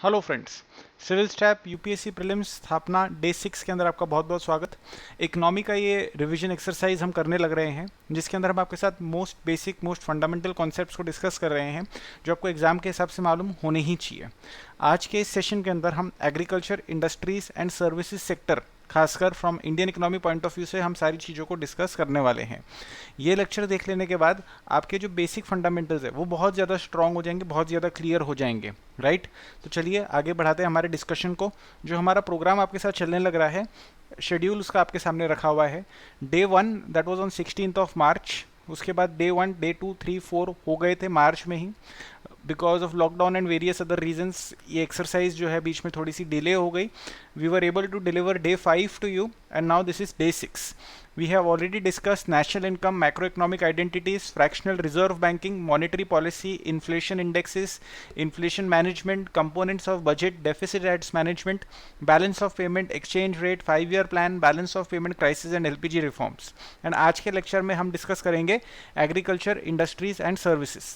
Hello friends, civil step UPSC prelims स्थापना day 6 के अंदर आपका बहुत बहुत स्वागत। इकोनॉमी का ये रिवीजन एक्सरसाइज हम करने लग रहे हैं, जिसके अंदर हम आपके साथ most basic most fundamental concepts को डिस्कस कर रहे हैं, जो आपको एग्जाम के हिसाब से मालूम होने ही चाहिए। आज के इस सेशन के अंदर हम agriculture, industries and services sector, खासकर from Indian economy point of view से हम सारी चीज़ों को डिस्कस करने वाले हैं। ये लेक्चर देख लेने के बाद आपके जो बेसिक फंडामेंटल्स है वो बहुत ज़्यादा स्ट्रांग हो जाएंगे, बहुत ज़्यादा क्लियर हो जाएंगे, राइट। तो चलिए आगे बढ़ाते हैं हमारे डिस्कशन को। जो हमारा प्रोग्राम आपके साथ चलने लग रहा है, शेड्यूल उसका आपके सामने रखा हुआ है। Day 1 that was on 16th of March, उसके बाद डे 1, डे 2, 3, 4 हो गए थे मार्च में ही। Because of lockdown and various other reasons ये एक्सरसाइज जो है बीच में थोड़ी सी डिले हो गई। We were able to deliver day 5 to you and now this is day 6। We have already discussed national income, macroeconomic identities, fractional reserve banking, monetary policy, inflation indexes, inflation management, components of budget, deficit rates management, balance of payment, exchange rate, 5-year plan, balance of payment crisis and LPG reforms. And आज के lecture में हम discuss करेंगे agriculture, industries and services.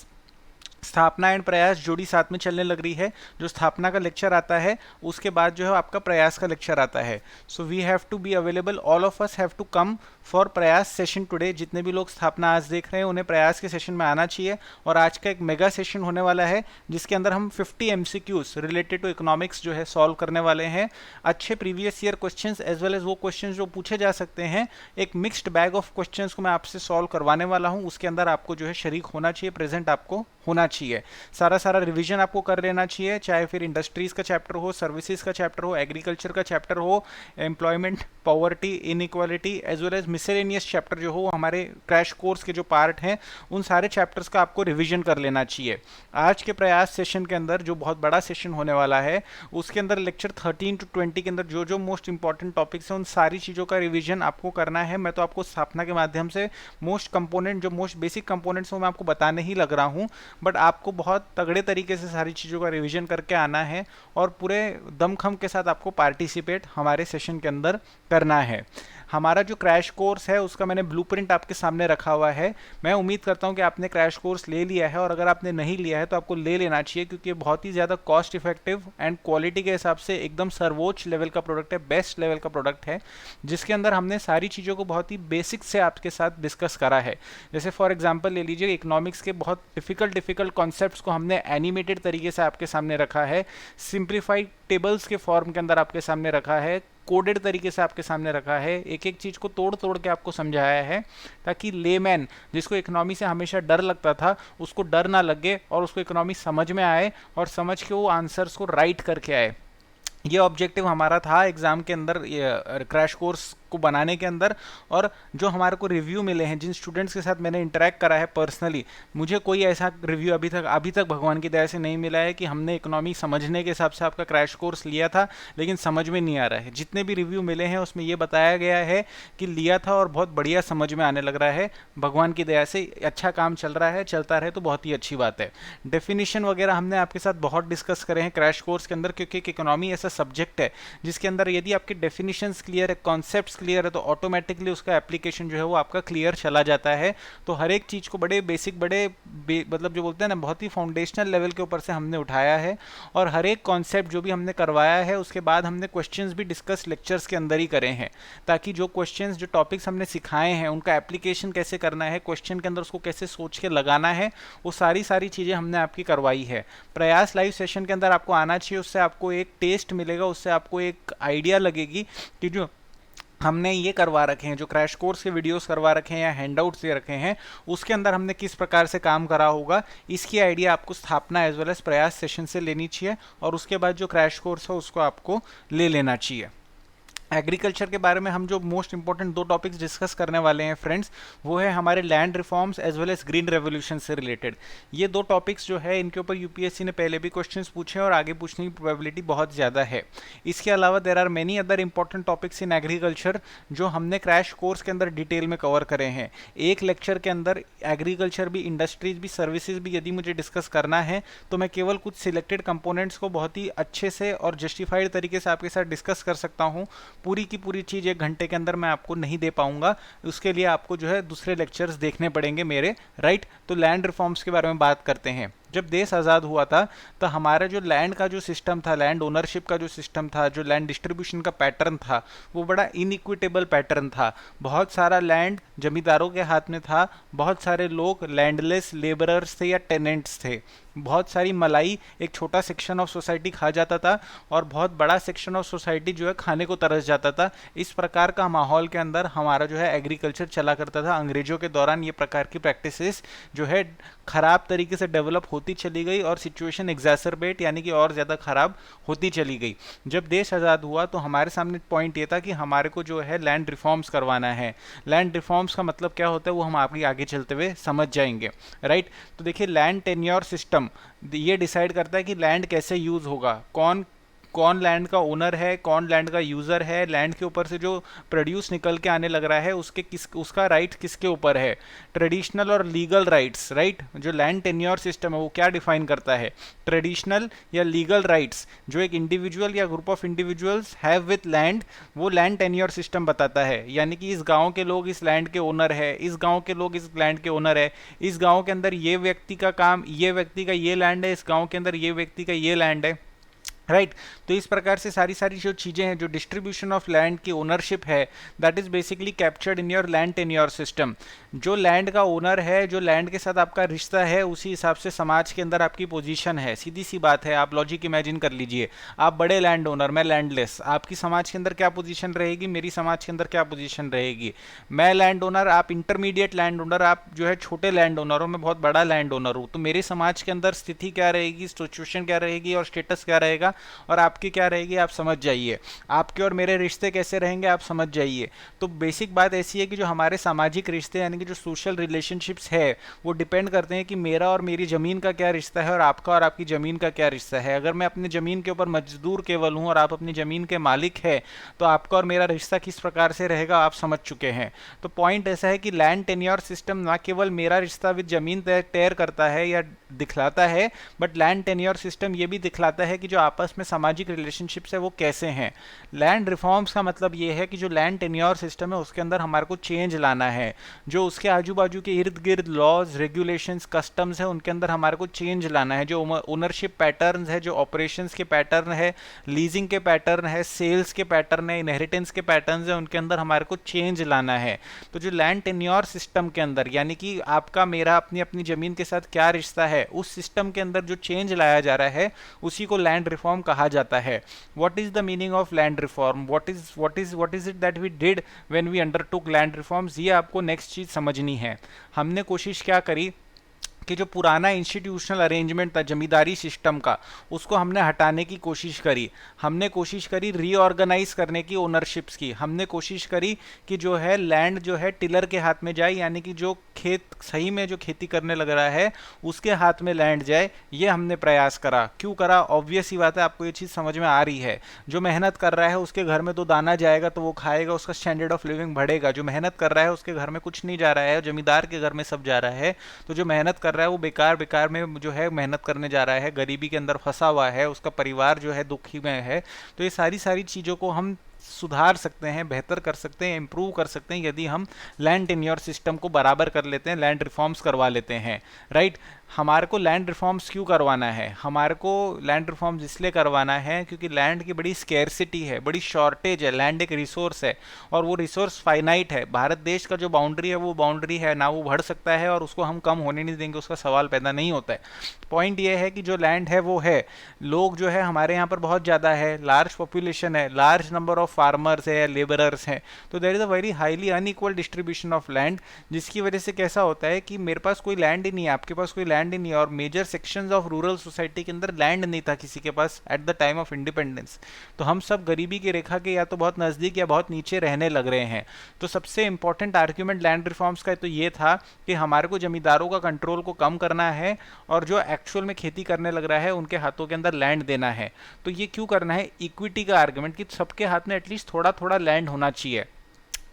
स्थापना and प्रयास जोड़ी साथ में चलने लग रही है। जो स्थापना का लेक्चर आता है उसके बाद जो है आपका प्रयास का लेक्चर आता है। So we have to be available, all of us have to come for Prayas session today. जितने भी लोग स्थापना आज देख रहे हैं उन्हें प्रयास के सेशन में आना चाहिए। और आज का एक मेगा सेशन होने वाला है जिसके अंदर हम 50 एमसीक्यूज रिलेटेड टू इकोनॉमिक्स जो है सॉल्व करने वाले हैं। अच्छे previous year questions as well as वो क्वेश्चंस जो पूछे जा सकते हैं, एक मिक्स्ड बैग ऑफ क्वेश्चंस को मैं आपसे सॉल्व करवाने वाला हूं। उसके अंदर आपको जो है शरीक होना चाहिए, प्रेजेंट आपको होना चाहिए। सारा रिवीजन आपको कर लेना चाहिए, चाहे फिर इंडस्ट्रीज का चैप्टर हो, सर्विसेज का चैप्टर हो, एग्रीकल्चर का चैप्टर हो, employment, poverty, inequality as well as miscellaneous chapter जो हो, हमारे क्रैश कोर्स के जो पार्ट हैं उन सारे चैप्टर्स का आपको रिवीजन कर लेना चाहिए। आज के प्रयास सेशन के अंदर जो बहुत बड़ा सेशन होने वाला है उसके अंदर लेक्चर 13 to 20 के अंदर जो जो मोस्ट इंपॉर्टेंट टॉपिक्स हैं उन सारी चीज़ों का रिवीजन आपको करना है। मैं तो आपको स्थापना के माध्यम से मोस्ट कंपोनेंट, जो मोस्ट बेसिक कंपोनेंट्स वो मैं आपको बताने ही लग रहा हूँ, बट आपको बहुत तगड़े तरीके से सारी चीज़ों का रिवीजन करके आना है और पूरे दमखम के साथ आपको पार्टिसिपेट हमारे सेशन के अंदर करना है। हमारा जो क्रैश कोर्स है उसका मैंने ब्लूप्रिंट आपके सामने रखा हुआ है। मैं उम्मीद करता हूं कि आपने क्रैश कोर्स ले लिया है, और अगर आपने नहीं लिया है तो आपको ले लेना चाहिए, क्योंकि ये बहुत ही ज़्यादा कॉस्ट इफेक्टिव एंड क्वालिटी के हिसाब से एकदम सर्वोच्च लेवल का प्रोडक्ट है, बेस्ट लेवल का प्रोडक्ट है, जिसके अंदर हमने सारी चीज़ों को बहुत ही बेसिक से आपके साथ डिस्कस करा है। जैसे फॉर एग्जाम्पल ले लीजिए, इकोनॉमिक्स के बहुत डिफिकल्ट कॉन्सेप्ट्स को हमने एनिमेटेड तरीके से आपके सामने रखा है, सिंप्लीफाइड टेबल्स के फॉर्म के अंदर आपके सामने रखा है, कोडेड तरीके से आपके सामने रखा है, एक एक चीज़ को तोड़ तोड़ के आपको समझाया है, ताकि लेमैन जिसको इकोनॉमी से हमेशा डर लगता था उसको डर ना लगे और उसको इकोनॉमी समझ में आए और समझ के वो आंसर्स को राइट करके आए। ये ऑब्जेक्टिव हमारा था एग्जाम के अंदर, ये क्रैश कोर्स को बनाने के अंदर। और जो हमारे को रिव्यू मिले हैं, जिन स्टूडेंट्स के साथ मैंने इंटरेक्ट करा है पर्सनली, मुझे कोई ऐसा रिव्यू अभी तक भगवान की दया से नहीं मिला है कि हमने इकोनॉमी समझने के हिसाब से आपका क्रैश कोर्स लिया था लेकिन समझ में नहीं आ रहा है। जितने भी रिव्यू मिले हैं उसमें ये बताया गया है कि लिया था और बहुत बढ़िया समझ में आने लग रहा है। भगवान की दया से अच्छा काम चल रहा है, चलता रहे तो बहुत ही अच्छी बात है। डेफिनेशन वगैरह हमने आपके साथ बहुत डिस्कस करे हैं क्रैश कोर्स के अंदर, क्योंकि इकोनॉमी ऐसा सब्जेक्ट है जिसके अंदर यदि आपके डेफिनेशंस क्लियर है, कॉन्सेप्ट्स क्लियर है, तो ऑटोमेटिकली उसका एप्लीकेशन जो है वो आपका क्लियर चला जाता है। तो हर एक चीज़ को बड़े बेसिक, मतलब जो बोलते हैं ना, बहुत ही फाउंडेशनल लेवल के ऊपर से हमने उठाया है। और हर एक कॉन्सेप्ट जो भी हमने करवाया है उसके बाद हमने क्वेश्चंस भी डिस्कस लेक्चर्स के अंदर ही करे हैं, ताकि जो क्वेश्चंस, जो टॉपिक्स हमने सिखाए हैं उनका एप्लीकेशन कैसे करना है, क्वेश्चन के अंदर उसको कैसे सोच के लगाना है, वो सारी चीज़ें हमने आपकी करवाई है। प्रयास लाइव सेशन के अंदर आपको आना चाहिए, उससे आपको एक टेस्ट मिलेगा, उससे आपको एक आइडिया लगेगी कि जो हमने ये करवा रखे हैं, जो क्रैश कोर्स के वीडियोस करवा रखे हैं या हैंडआउट्स दे रखे हैं, उसके अंदर हमने किस प्रकार से काम करा होगा, इसकी आइडिया आपको स्थापना एज वेल एज प्रयास सेशन से लेनी चाहिए। और उसके बाद जो क्रैश कोर्स है उसको आपको ले लेना चाहिए। एग्रीकल्चर के बारे में हम जो मोस्ट इंपॉर्टेंट दो टॉपिक्स डिस्कस करने वाले हैं फ्रेंड्स, वो है हमारे land reforms as well as green revolution से रिलेटेड। ये दो टॉपिक्स जो है इनके ऊपर यूपीएससी ने पहले भी क्वेश्चंस पूछे हैं और आगे पूछने की प्रोबेबिलिटी बहुत ज़्यादा है। इसके अलावा there are many other important topics in agriculture जो हमने क्रैश कोर्स के अंदर डिटेल में कवर करे हैं। एक लेक्चर के अंदर एग्रीकल्चर भी, इंडस्ट्रीज भी, सर्विसेज भी यदि मुझे डिस्कस करना है तो मैं केवल कुछ सिलेक्टेड कंपोनेंट्स को बहुत ही अच्छे से और जस्टिफाइड तरीके से आपके साथ डिस्कस कर सकता हूँ। पूरी की पूरी चीज़ 1 घंटे के अंदर मैं आपको नहीं दे पाऊंगा, उसके लिए आपको जो है दूसरे लेक्चर्स देखने पड़ेंगे मेरे, राइट। तो लैंड रिफॉर्म्स के बारे में बात करते हैं। जब देश आज़ाद हुआ था तो हमारा जो लैंड का जो सिस्टम था, लैंड ओनरशिप का जो सिस्टम था, जो लैंड डिस्ट्रीब्यूशन का पैटर्न था, वो बड़ा इनइक्विटेबल पैटर्न था। बहुत सारा लैंड जमींदारों के हाथ में था, बहुत सारे लोग लैंडलेस लेबरर्स थे या टेनेंट्स थे। बहुत सारी मलाई एक छोटा सेक्शन ऑफ सोसाइटी खा जाता था और बहुत बड़ा सेक्शन ऑफ सोसाइटी जो है खाने को तरस जाता था। इस प्रकार का माहौल के अंदर हमारा जो है एग्रीकल्चर चला करता था। अंग्रेजों के दौरान ये प्रकार की प्रैक्टिसेस जो है खराब तरीके से डेवलप होती चली गई और सिचुएशन एग्जैसरबेट यानी कि और ज़्यादा खराब होती चली गई। जब देश आज़ाद हुआ तो हमारे सामने पॉइंट ये था कि हमारे को जो है लैंड रिफॉर्म्स करवाना है। लैंड रिफॉर्म्स का मतलब क्या होता है वो हम आपकी आगे चलते हुए समझ जाएंगे, राइट। तो देखिए, लैंड टेन्योर सिस्टम ये डिसाइड करता है कि लैंड कैसे यूज होगा, कौन कौन लैंड का ओनर है, कौन लैंड का यूजर है, लैंड के ऊपर से जो प्रोड्यूस निकल के आने लग रहा है उसका राइट किसके ऊपर है। ट्रेडिशनल और लीगल राइट्स, राइट। जो लैंड टेन्योर सिस्टम है वो क्या डिफाइन करता है, ट्रेडिशनल या लीगल राइट्स जो एक इंडिविजुअल या group of individuals have with land, वो लैंड टेन्योर सिस्टम बताता है। यानी कि इस गांव के लोग इस लैंड के ओनर है, इस गांव के लोग इस लैंड के ओनर है, इस गांव के अंदर ये व्यक्ति का काम, ये व्यक्ति का ये लैंड है, इस गांव के अंदर ये व्यक्ति का ये लैंड है, राइट। तो इस प्रकार से सारी जो चीज़ें हैं, जो डिस्ट्रीब्यूशन ऑफ लैंड की ओनरशिप है, that is basically captured in your land tenure system. जो लैंड का ओनर है, जो लैंड के साथ आपका रिश्ता है, उसी हिसाब से समाज के अंदर आपकी पोजीशन है। सीधी सी बात है, आप लॉजिक इमेजिन कर लीजिए, आप बड़े लैंड ओनर, मैं लैंडलेस, आपकी समाज के अंदर क्या पोजीशन रहेगी, मेरी समाज के अंदर क्या पोजीशन रहेगी। मैं लैंड ओनर, आप इंटरमीडिएट लैंड ओनर, आप जो है छोटे लैंड ओनर हो, मैं बहुत बड़ा लैंड ओनर हूँ। तो मेरे समाज के अंदर स्थिति क्या रहेगी, सिचुएशन क्या रहेगी और स्टेटस क्या रहेगा और आपकी क्या रहेगी, आप समझ जाइए। आपके और मेरे रिश्ते कैसे रहेंगे, आप समझ जाइए। तो बेसिक बात ऐसी है कि जो हमारे सामाजिक रिश्ते यानी कि जो सोशल रिलेशनशिप्स है वो डिपेंड करते हैं कि मेरा और मेरी ज़मीन का क्या रिश्ता है और आपका और आपकी ज़मीन का क्या रिश्ता है। अगर मैं अपनी ज़मीन के ऊपर मजदूर केवल हूँ और आप अपनी ज़मीन के मालिक है, तो आपका और मेरा रिश्ता किस प्रकार से रहेगा आप समझ चुके हैं। तो पॉइंट ऐसा है कि लैंड टेन्योर सिस्टम ना केवल मेरा रिश्ता विद ज़मीन तय करता है या दिखलाता है, बट लैंड टेन्योर सिस्टम ये भी दिखलाता है कि जो आपस में सामाजिक रिलेशनशिप्स है वो कैसे हैं। लैंड रिफॉर्म्स का मतलब ये है कि जो लैंड टेन्योर सिस्टम है उसके अंदर हमारे को चेंज लाना है। जो उसके आजू बाजू के इर्द गिर्द लॉज, रेगुलेशंस, कस्टम्स है, उनके अंदर हमारे को चेंज लाना है। जो ओनरशिप पैटर्न है, जो ऑपरेशंस के पैटर्न है, लीजिंग के पैटर्न है, सेल्स के पैटर्न है, इनहेरिटेंस के पैटर्न है, उनके अंदर हमारे को चेंज लाना है। तो जो लैंड टेन्योर सिस्टम के अंदर यानी कि आपका मेरा अपनी अपनी जमीन के साथ क्या रिश्ता है, उस सिस्टम के अंदर जो चेंज लाया जा रहा है उसी को लैंड रिफॉर्म कहा जाता है। What is the meaning of land reform? What is it that we did when we undertook land reforms? ये आपको नेक्स्ट चीज समझनी है। हमने कोशिश क्या करी कि जो पुराना इंस्टीट्यूशनल अरेंजमेंट था जमींदारी सिस्टम का, उसको हमने हटाने की कोशिश करी। हमने कोशिश करी रीऑर्गेनाइज करने की ओनरशिप्स की। हमने कोशिश करी कि जो है लैंड जो है टिलर के हाथ में जाए, यानी कि जो खेत सही में जो खेती करने लग रहा है उसके हाथ में लैंड जाए। ये हमने प्रयास करा। क्यों करा? ऑब्वियस ही बात है, आपको ये चीज़ समझ में आ रही है। जो मेहनत कर रहा है उसके घर में 2 दाना जाएगा तो वो खाएगा, उसका स्टैंडर्ड ऑफ लिविंग बढ़ेगा। जो मेहनत कर रहा है उसके घर में कुछ नहीं जा रहा है, जमींदार के घर में सब जा रहा है। तो जो मेहनत कर रहा है वो बेकार में जो है मेहनत करने जा रहा है, गरीबी के अंदर फंसा हुआ है, उसका परिवार जो है दुखी में है। तो ये सारी चीज़ों को हम सुधार सकते हैं, बेहतर कर सकते हैं, इंप्रूव कर सकते हैं यदि हम लैंड टेन्योर सिस्टम को बराबर कर लेते हैं, लैंड रिफॉर्म्स करवा लेते हैं, राइट। हमारे को लैंड रिफॉर्म्स क्यों करवाना है? हमारे को लैंड रिफॉर्म्स इसलिए करवाना है क्योंकि लैंड की बड़ी स्केर्सिटी है, बड़ी शॉर्टेज है। लैंड एक रिसोर्स है और वो रिसोर्स फाइनाइट है। भारत देश का जो बाउंड्री है वो बाउंड्री है ना, वो बढ़ सकता है और उसको हम कम होने नहीं देंगे, उसका सवाल पैदा नहीं होता है। पॉइंट ये है कि जो लैंड है वो है, लोग जो है हमारे यहाँ पर बहुत ज़्यादा है, लार्ज पॉपुलेशन है, लार्ज नंबर ऑफ फार्मर्स है, लेबरर्स हैं। तो there is a very highly unequal distribution of land, जिसकी वजह से कैसा होता है कि मेरे पास कोई लैंड ही नहीं है, आपके पास कोई लैंड ही नहीं है। और major sections of rural society के अंदर लैंड नहीं था किसी के पास at the time of independence. तो हम सब गरीबी की रेखा के या तो बहुत नज़दीक या बहुत नीचे रहने लग रहे हैं। तो सबसे इंपॉर्टेंट आर्ग्यूमेंट लैंड रिफॉर्म्स का तो ये था कि हमारे को जमींदारों का कंट्रोल को कम करना है और जो एक्चुअल में खेती करने लग रहा है उनके हाथों के अंदर लैंड देना है। तो ये क्यों करना है? इक्विटी का आर्ग्यूमेंट कि सबके हाथ में एटलीस्ट थोड़ा थोड़ा लैंड होना चाहिए।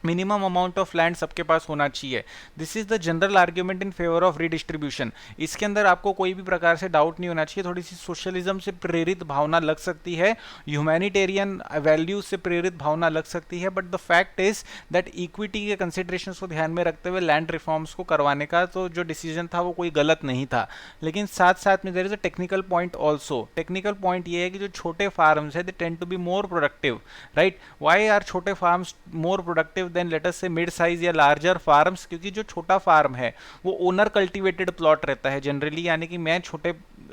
मिनिमम अमाउंट ऑफ लैंड सबके पास होना चाहिए। This is the general argument in favour of redistribution. इसके अंदर आपको कोई भी प्रकार से डाउट नहीं होना चाहिए। थोड़ी सी सोशलिज्म से प्रेरित भावना लग सकती है, ह्यूमैनिटेरियन वैल्यूज से प्रेरित भावना लग सकती है, but the fact is that equity के कंसिडरेशंस को ध्यान में रखते हुए लैंड रिफॉर्म्स को करवाने का तो जो डिसीजन था वो कोई गलत नहीं था। लेकिन साथ साथ में there is a technical point also. Technical point ये है कि जो छोटे फार्म्स है they tend to be more productive, right. Why are छोटे farms more productive than let us say mid size या लार्जर फार्म्स? क्योंकि जो छोटा फार्म है वो ओनर कल्टीवेटेड प्लॉट रहता है जनरली, यानी कि मैं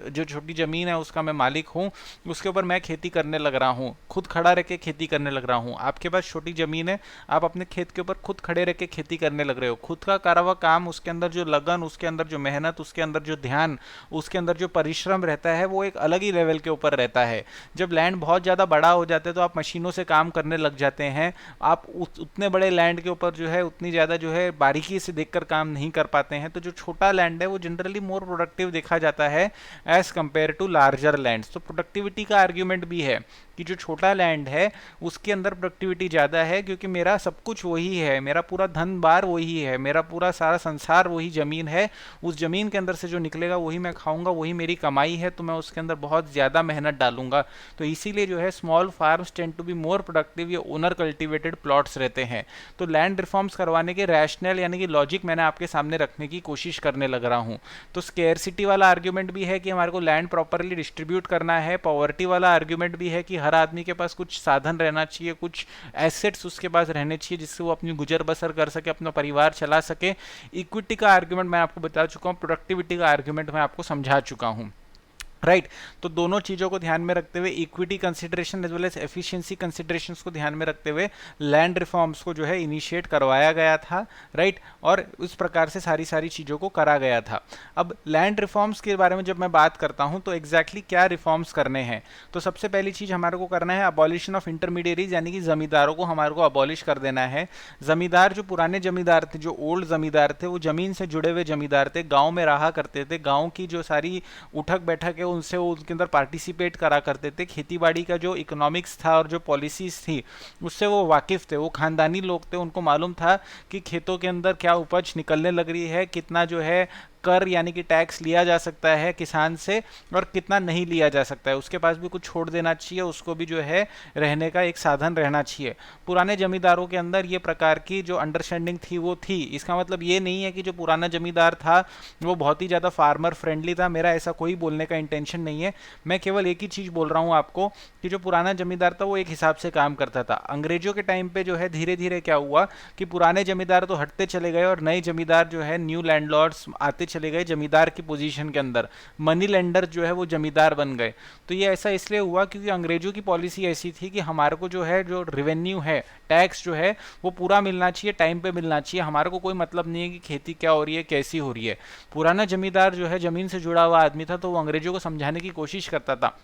जो छोटी जमीन है उसका मैं मालिक हूँ, उसके ऊपर मैं खेती करने लग रहा हूँ, खुद खड़ा रह के खेती करने लग रहा हूँ। आपके पास छोटी जमीन है, आप अपने खेत के ऊपर खुद खड़े रह के खेती करने लग रहे हो, खुद का करा हुआ काम, उसके अंदर जो लगन, उसके अंदर जो मेहनत, उसके अंदर जो ध्यान, उसके अंदर जो परिश्रम रहता है वो एक अलग ही लेवल के ऊपर रहता है। जब लैंड बहुत ज़्यादा बड़ा हो जाता है तो आप मशीनों से काम करने लग जाते हैं, आप उतने बड़े लैंड के ऊपर जो है उतनी ज़्यादा जो है बारीकी से देखकर काम नहीं कर पाते हैं। तो जो छोटा लैंड है वो जनरली मोर प्रोडक्टिव देखा जाता है as compare to larger lands. तो प्रोडक्टिविटी का आर्ग्यूमेंट भी है कि जो छोटा लैंड है उसके अंदर प्रोडक्टिविटी ज़्यादा है, क्योंकि मेरा सब कुछ वही है, मेरा पूरा धन बार वही है, मेरा पूरा सारा संसार वही ज़मीन है, उस ज़मीन के अंदर से जो निकलेगा वही मैं खाऊंगा, वही मेरी कमाई है, तो मैं उसके अंदर बहुत ज़्यादा मेहनत डालूंगा। तो इसीलिए जो है small farms tend to be more productive, या ओनर कल्टिवेटेड प्लॉट्स रहते हैं। तो लैंड रिफॉर्म्स करवाने के रैशनल यानी कि लॉजिक मैंने आपके सामने रखने की कोशिश करने लग रहा हूँ। तो स्केर्सिटी वाला आर्ग्यूमेंट भी है कि हमारे को लैंड प्रॉपरली डिस्ट्रीब्यूट करना है, पॉवर्टी वाला आर्ग्यूमेंट भी है कि हर आदमी के पास कुछ साधन रहना चाहिए, कुछ एसेट्स उसके पास रहने चाहिए जिससे वो अपनी गुजर बसर कर सके, अपना परिवार चला सके। इक्विटी का आर्ग्यूमेंट मैं आपको बता चुका हूँ, प्रोडक्टिविटी का आर्ग्यूमेंट मैं आपको समझा चुका हूँ, राइट। तो दोनों चीज़ों को ध्यान में रखते हुए, equity consideration as well as efficiency considerations को ध्यान में रखते हुए लैंड रिफॉर्म्स को जो है इनिशिएट करवाया गया था, राइट। और उस प्रकार से सारी चीज़ों को करा गया था। अब लैंड रिफॉर्म्स के बारे में जब मैं बात करता हूं तो एग्जैक्टली क्या रिफॉर्म्स करने हैं, तो सबसे पहली चीज़ हमारे को करना है अबॉलिशन ऑफ इंटरमीडिएरीज, यानी कि जमींदारों को हमारे को अबॉलिश कर देना है। जमींदार जो पुराने जमींदार थे, जो ओल्ड जमींदार थे, वो जमीन से जुड़े हुए जमींदार थे, गाँव में रहा करते थे, गाँव की जो सारी उठक बैठक है उनसे वो उसके अंदर पार्टिसिपेट करा करते थे, खेतीबाड़ी का जो इकोनॉमिक्स था और जो पॉलिसीज थी उससे वो वाकिफ थे, वो खानदानी लोग थे, उनको मालूम था कि खेतों के अंदर क्या उपज निकलने लग रही है, कितना जो है कर यानी कि टैक्स लिया जा सकता है किसान से और कितना नहीं लिया जा सकता है, उसके पास भी कुछ छोड़ देना चाहिए, उसको भी जो है रहने का एक साधन रहना चाहिए। पुराने जमींदारों के अंदर ये प्रकार की जो अंडरस्टैंडिंग थी वो थी। इसका मतलब ये नहीं है कि जो पुराना जमींदार था वो बहुत ही ज़्यादा फार्मर फ्रेंडली था, मेरा ऐसा कोई बोलने का इंटेंशन नहीं है। मैं केवल एक ही चीज़ बोल रहा हूँ आपको कि जो पुराना जमींदार था वो एक हिसाब से काम करता था। अंग्रेजों के टाइम पे जो है धीरे धीरे क्या हुआ कि पुराने जमींदार तो हटते चले गए और नए जमींदार जो है न्यू लैंडलॉर्ड्स आते चले गए जमींदार की पोजीशन के अंदर, मनी लेंडर जो है वो जमींदार बन गए। तो ये ऐसा इसलिए हुआ क्योंकि अंग्रेजों की पॉलिसी ऐसी थी कि हमारे को जो है जो रेवेन्यू है, टैक्स जो है वो पूरा मिलना चाहिए, टाइम पे मिलना चाहिए, हमारे को कोई मतलब नहीं है कि खेती क्या हो रही है, कैसी हो रही है। पुराना जमींदार जो है जमीन से जुड़ा हुआ आदमी था, तो वो अंग्रेजों को समझाने की कोशिश करता था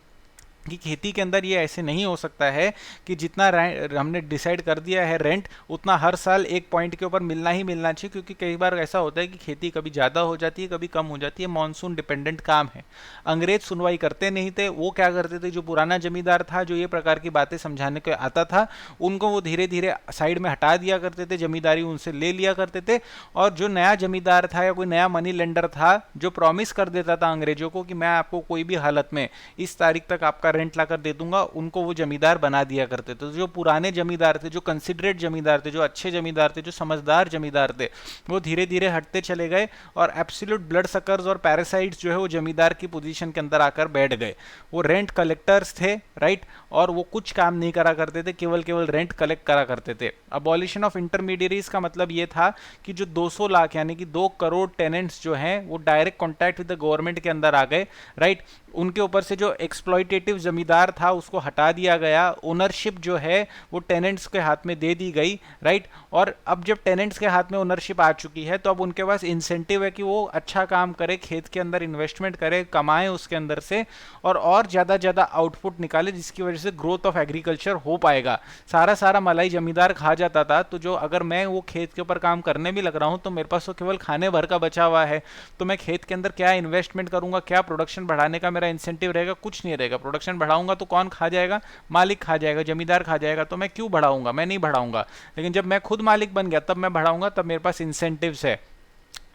कि खेती के अंदर ये ऐसे नहीं हो सकता है कि जितना हमने डिसाइड कर दिया है रेंट उतना हर साल एक पॉइंट के ऊपर मिलना ही मिलना चाहिए, क्योंकि कई बार ऐसा होता है कि खेती कभी ज़्यादा हो जाती है, कभी कम हो जाती है, मॉनसून डिपेंडेंट काम है। अंग्रेज सुनवाई करते नहीं थे। वो क्या करते थे, जो पुराना जमींदार था जो ये प्रकार की बातें समझाने को आता था उनको वो धीरे धीरे साइड में हटा दिया करते थे, जमींदारी उनसे ले लिया करते थे। और जो नया जमींदार था या कोई नया मनी लेंडर था जो प्रॉमिस कर देता था अंग्रेजों को कि मैं आपको कोई भी हालत में इस तारीख तक आपका रेंट लाकर दे दूंगा, उनको वो जमींदार बना दिया करते थे। तो जो पुराने जमींदार थे, जो कंसिडरेट जमींदार थे, जो अच्छे जमींदार थे, जो समझदार जमींदार थे, वो धीरे धीरे हटते चले गए और एब्सोल्यूट ब्लड सकर्स और पैरासाइट्स जो है वो जमींदार की पोजीशन के अंदर आकर बैठ गए। वो रेंट कलेक्टर्स थे, राइट, और वो कुछ काम नहीं करा करते थे, केवल केवल रेंट कलेक्ट करा करते थे। अबॉलिशन ऑफ इंटरमीडिएरीज का मतलब ये था कि जो 200 लाख यानी कि 2 करोड़ टेनेंट्स जो हैं वो direct contact with the government के अंदर आ गए, राइट। उनके ऊपर से जो एक्सप्लॉइटेटिव जमींदार था उसको हटा दिया गया, ओनरशिप जो है वो टेनेंट्स के हाथ में दे दी गई, राइट। और अब जब टेनेंट्स के हाथ में ओनरशिप आ चुकी है तो अब उनके पास इंसेंटिव है कि वो अच्छा काम करे, खेत के अंदर इन्वेस्टमेंट करे, कमाए उसके अंदर से और ज़्यादा आउटपुट निकाले, जिसकी वजह से ग्रोथ ऑफ एग्रीकल्चर हो पाएगा। सारा मलाई जमींदार खा जाता था, तो जो अगर मैं वो खेत के ऊपर काम करने भी लग रहा हूँ तो मेरे पास तो केवल खाने भर का बचा हुआ है, तो मैं खेत के अंदर क्या इन्वेस्टमेंट करूंगा, क्या प्रोडक्शन बढ़ाने का मेरा इंसेंटिव रहेगा, कुछ नहीं रहेगा। प्रोडक्शन प्रोडक्शन बढ़ाऊंगा तो कौन खा जाएगा? मालिक खा जाएगा, जमींदार खा जाएगा। तो मैं क्यों बढ़ाऊंगा? मैं नहीं बढ़ाऊंगा। लेकिन जब मैं खुद मालिक बन गया तब मैं बढ़ाऊंगा, तब मेरे पास इंसेंटिव्स है।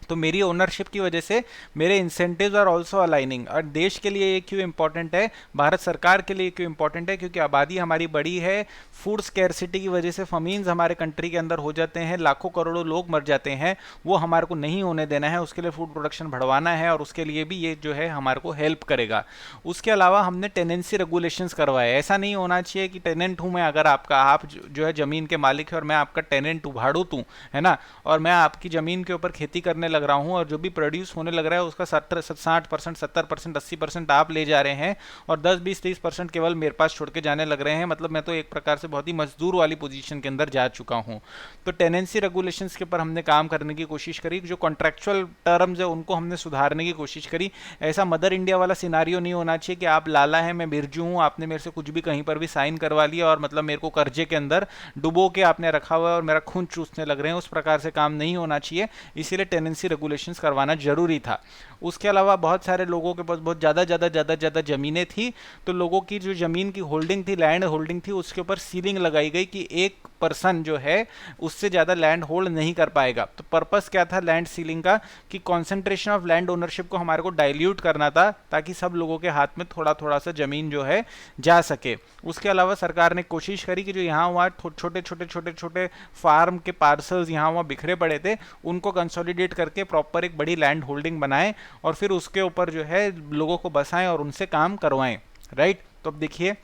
तो मेरी ओनरशिप की वजह से मेरे इंसेंटिव्स आर ऑल्सो अलाइनिंग। और देश के लिए ये क्यों इंपॉर्टेंट है, भारत सरकार के लिए क्यों इंपॉर्टेंट है? क्योंकि आबादी हमारी बड़ी है, फूड स्कैरसिटी की वजह से फमीन्स हमारे कंट्री के अंदर हो जाते हैं, लाखों करोड़ों लोग मर जाते हैं, वो हमारे को नहीं होने देना है। उसके लिए फूड प्रोडक्शन बढ़वाना है और उसके लिए भी ये जो है हमारे को हेल्प करेगा। उसके अलावा हमने टेनेंसी रेगुलेशंस करवाए। ऐसा नहीं होना चाहिए कि टेनेंट हूँ मैं, अगर आप जो है ज़मीन के मालिक है और मैं आपका टेनेंट उभाड़ू तू, है ना, और मैं आपकी ज़मीन के ऊपर खेती करने लग रहा हूं और जो भी प्रोड्यूस होने लग रहा है उसका 60%, 70%, 80% आप ले जा रहे हैं और 10-20-30% केवल मेरे पास छोड़ के जाने लग रहे हैं। मतलब मैं तो एक प्रकार से बहुत ही मजदूर वाली पोजीशन के अंदर जा चुका हूं। तो टेनेंसी रेगुलेशंस के ऊपर हमने काम करने की कोशिश करी, जो कॉन्ट्रेक्चुअल टर्म्स है उनको हमने सुधारने की कोशिश करी। ऐसा मदर इंडिया वाला सिनारियो नहीं होना चाहिए कि आप लाला है मैं बिरजू हूँ, आपने मेरे से कुछ भी कहीं पर भी साइन करवा लिया और मतलब मेरे को कर्जे के अंदर डुबो के आपने रखा हुआ है और मेरा खून चूसने लग रहे हैं। उस प्रकार से काम नहीं होना चाहिए, इसीलिए टेनेंसी रेगुलेशंस करवाना जरूरी था। उसके अलावा बहुत सारे लोगों के पास बहुत ज़्यादा ज़मीनें थी, तो लोगों की जो ज़मीन की होल्डिंग थी, लैंड होल्डिंग थी, उसके ऊपर सीलिंग लगाई गई कि एक पर्सन जो है उससे ज़्यादा लैंड होल्ड नहीं कर पाएगा। तो पर्पस क्या था लैंड सीलिंग का? कि कॉन्सेंट्रेशन ऑफ लैंड ओनरशिप को हमारे को डाइल्यूट करना था, ताकि सब लोगों के हाथ में थोड़ा थोड़ा सा ज़मीन जो है जा सके। उसके अलावा सरकार ने कोशिश करी कि जो यहाँ वहाँ छोटे फार्म के पार्सल्स यहाँ वहाँ बिखरे पड़े थे, उनको कंसोलिडेट करके प्रॉपर एक बड़ी लैंड होल्डिंग बनाएं और फिर उसके ऊपर जो है लोगों को बसाएं और उनसे काम करवाएं। राइट। तो अब देखिए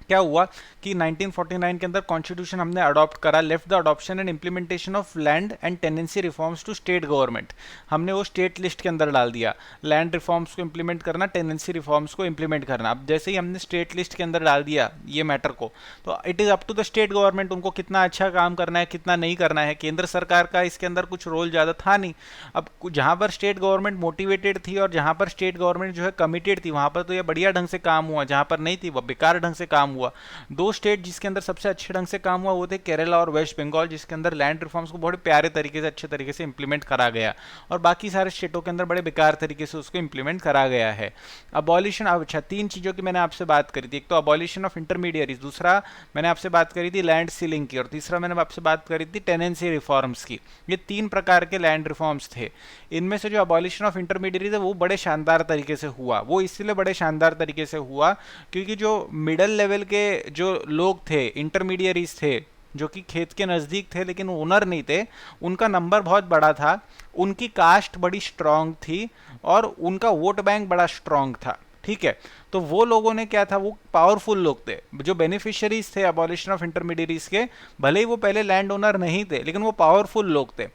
क्या हुआ कि 1949 के अंदर कॉन्स्टिट्यूशन हमने अडॉप्ट करा, left the adoption and implementation of land and tenancy reforms to state government. हमने वो स्टेट लिस्ट के अंदर डाल दिया, लैंड रिफॉर्म्स को इंप्लीमेंट करना, टेनेंसी रिफॉर्म्स को इंप्लीमेंट करना। अब जैसे ही हमने स्टेट लिस्ट के अंदर डाल दिया ये मैटर को, तो it is up to the state government, उनको कितना अच्छा काम करना है कितना नहीं करना है। केंद्र सरकार का इसके अंदर कुछ रोल ज़्यादा था नहीं। अब जहाँ पर स्टेट गवर्नमेंट मोटिवेटेड थी और जहाँ पर स्टेट गवर्नमेंट जो है कमिटेड थी, वहाँ पर तो ये बढ़िया ढंग से काम हुआ, जहाँ पर नहीं थी वह बेकार ढंग से काम हुआ। दो स्टेट जिसके अंदर सबसे अच्छे ढंग से काम हुआ वो थे केरला और वेस्ट बंगाल, जिसके अंदर लैंड रिफॉर्म्स को बहुत प्यारे तरीके से अच्छे तरीके से इंप्लीमेंट करा गया, और बाकी सारे स्टेटों के अंदर बड़े बेकार तरीके से उसको इंप्लीमेंट करा गया है। अबॉलिशन, अच्छा तीन चीज़ों की मैंने आपसे बात करी थी। एक तो अबॉलिशन ऑफ इंटरमीडियरीज, दूसरा मैंने आपसे बात करी थी लैंड सीलिंग की, और तीसरा मैंने आपसे बात करी थी टेनेंसी रिफॉर्म्स की। ये तीन प्रकार के लैंड रिफॉर्म्स थे। इनमें से जो अबॉलिशन ऑफ इंटरमीडियरीज है वो बड़े शानदार तरीके से हुआ। वो इसलिए बड़े शानदार तरीके से हुआ क्योंकि जो मिडल लेवल के जो लोग थे, इंटरमीडियरीज थे, जो कि खेत के नज़दीक थे लेकिन ओनर नहीं थे, उनका नंबर बहुत बड़ा था, उनकी कास्ट बड़ी स्ट्रांग थी और उनका वोट बैंक बड़ा स्ट्रांग था। ठीक है, तो वो लोगों ने क्या था, वो पावरफुल लोग थे, जो बेनिफिशियरीज थे अबॉलिशन ऑफ इंटरमीडियरीज के। भले ही वो पहले लैंड ओनर नहीं थे लेकिन वो पावरफुल लोग थे।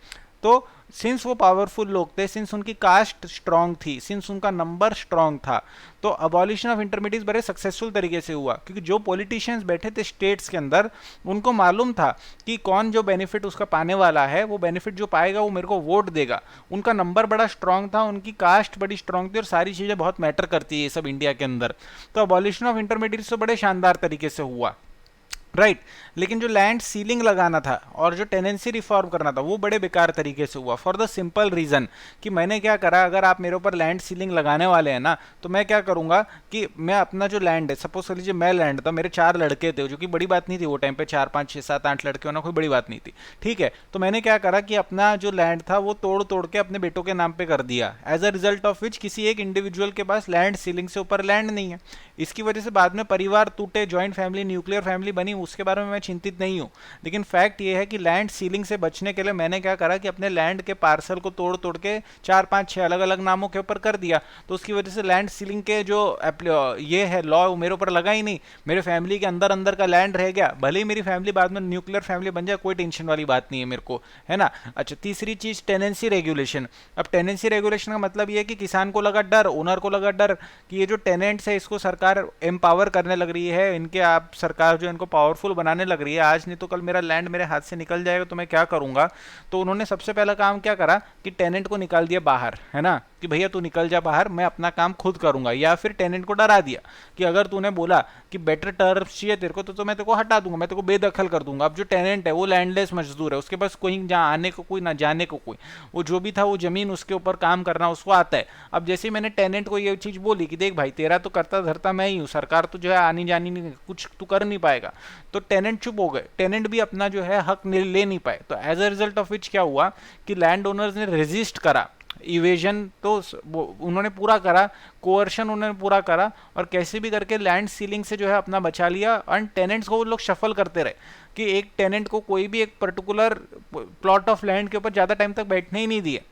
तो सिंस वो पावरफुल लोग थे, सिंस उनकी कास्ट स्ट्रांग थी, सिंस उनका नंबर स्ट्रांग था, तो अबॉलिशन ऑफ इंटरमीडियरीज बड़े सक्सेसफुल तरीके से हुआ। क्योंकि जो पॉलिटिशियंस बैठे थे स्टेट्स के अंदर, उनको मालूम था कि कौन जो बेनिफिट उसका पाने वाला है, वो बेनिफिट जो पाएगा वो मेरे को वोट देगा। उनका नंबर बड़ा स्ट्रांग था, उनकी कास्ट बड़ी स्ट्रांग थी, और सारी चीज़ें बहुत मैटर करती है ये सब इंडिया के अंदर। तो अबॉलिशन ऑफ इंटरमीडियरीज तो बड़े शानदार तरीके से हुआ। राइट। लेकिन जो लैंड सीलिंग लगाना था और जो टेनेंसी रिफॉर्म करना था वो बड़े बेकार तरीके से हुआ, फॉर द सिंपल रीजन कि मैंने क्या करा, अगर आप मेरे ऊपर लैंड सीलिंग लगाने वाले हैं ना, तो मैं क्या करूंगा कि मैं अपना जो लैंड है, सपोज कर लीजिए मैं लैंड था, मेरे 4 लड़के थे, जो कि बड़ी बात नहीं थी वो टाइम पे, 4 5 6 7 8 लड़के होना कोई बड़ी बात नहीं थी। ठीक है, तो मैंने क्या करा कि अपना जो लैंड था वो तोड़ तोड़ के अपने बेटों के नाम पे कर दिया, as a result of which किसी एक इंडिविजुअल के पास लैंड सीलिंग से ऊपर लैंड नहीं है। इसकी वजह से बाद में परिवार टूटे, ज्वाइंट फैमिली, न्यूक्लियर फैमिली बनी, उसके बारे में मैं चिंतित नहीं हूँ। लेकिन फैक्ट ये है कि लैंड सीलिंग से बचने के लिए मैंने क्या करा कि अपने लैंड के पार्सल को तोड़ तोड़ के 4 5 6 अलग अलग नामों के ऊपर कर दिया। तो उसकी वजह से लैंड सीलिंग के जो ये है लॉ, वो मेरे ऊपर लगा ही नहीं, मेरे फैमिली के अंदर अंदर का लैंड रह गया। भले ही मेरी फैमिली बाद में न्यूक्लियर फैमिली बन जाए, कोई टेंशन वाली बात नहीं है मेरे को, है ना। अच्छा, तीसरी चीज टेनेंसी रेगुलेशन। अब टेनेंसी रेगुलेशन का मतलब ये है कि किसान को लगा डर, ओनर को लगा डर कि ये जो टेनेंट्स है इसको सरकार एम्पावर करने लग रही है, इनके आप सरकार जो इनको पावर पावरफुल बनाने लग रही है, आज नहीं तो कल मेरा लैंड मेरे हाथ से निकल जाएगा तो मैं क्या करूंगा। तो उन्होंने सबसे पहला काम क्या करा कि टेनेंट को निकाल दिया बाहर, है ना, कि भैया तू निकल जा बाहर, मैं अपना काम खुद करूंगा। या फिर टेनेंट को डरा दिया कि अगर तूने बोला कि बेटर टर्म्स चाहिए तेरे को तो मैं तेरे को हटा दूंगा, मैं तेरे को बेदखल कर दूंगा। अब जो टेनेंट है वो लैंडलेस मजदूर है, उसके पास कोई जहाँ आने को कोई ना जाने को कोई, वो जो भी था वो जमीन उसके ऊपर काम करना उसको आता है। अब जैसे ही मैंने टेनेंट को ये चीज बोली कि देख भाई तेरा तो करता धरता मैं ही हूँ, सरकार तो जो है आनी जानी नहीं, कुछ तू कर नहीं पाएगा, तो टेनेंट चुप हो गए, टेनेंट भी अपना जो है हक ले नहीं पाए। तो as a result of which क्या हुआ कि लैंड ओनर्स ने रेजिस्ट करा, इवेजन तो उन्होंने पूरा करा, कोअर्शन उन्होंने पूरा करा, और कैसे भी करके लैंड सीलिंग से जो है अपना बचा लिया। और टेनेंट्स को वो लोग शफल करते रहे कि एक टेनेंट को कोई भी एक पर्टिकुलर प्लॉट ऑफ लैंड के ऊपर ज़्यादा टाइम तक बैठने ही नहीं दिए।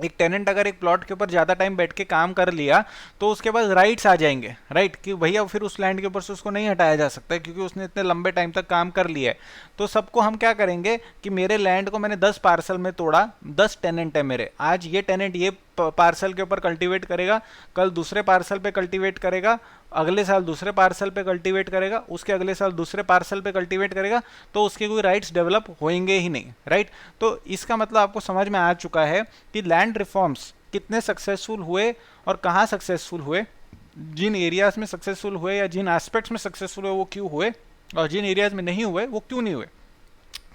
एक टेनेंट अगर एक प्लॉट के ऊपर ज़्यादा टाइम बैठ के काम कर लिया तो उसके पास राइट्स आ जाएंगे, राइट, कि भैया फिर उस लैंड के ऊपर से उसको नहीं हटाया जा सकता है क्योंकि उसने इतने लंबे टाइम तक काम कर लिया है। तो सबको हम क्या करेंगे कि मेरे लैंड को मैंने 10 पार्सल में तोड़ा, 10 टेनेंट है मेरे, आज ये टेनेंट ये पार्सल के ऊपर कल्टीवेट करेगा, कल दूसरे पार्सल पे कल्टीवेट करेगा, अगले साल दूसरे पार्सल पे कल्टीवेट करेगा, उसके अगले साल दूसरे पार्सल पे कल्टीवेट करेगा, तो उसके कोई राइट्स डेवलप होंगे ही नहीं, राइट। तो इसका मतलब आपको समझ में आ चुका है कि लैंड रिफॉर्म्स कितने सक्सेसफुल हुए और कहाँ सक्सेसफुल हुए, जिन एरियाज में सक्सेसफुल हुए या जिन एस्पेक्ट्स में सक्सेसफुल हुए वो क्यों हुए, और जिन एरियाज में नहीं हुए वो क्यों नहीं हुए।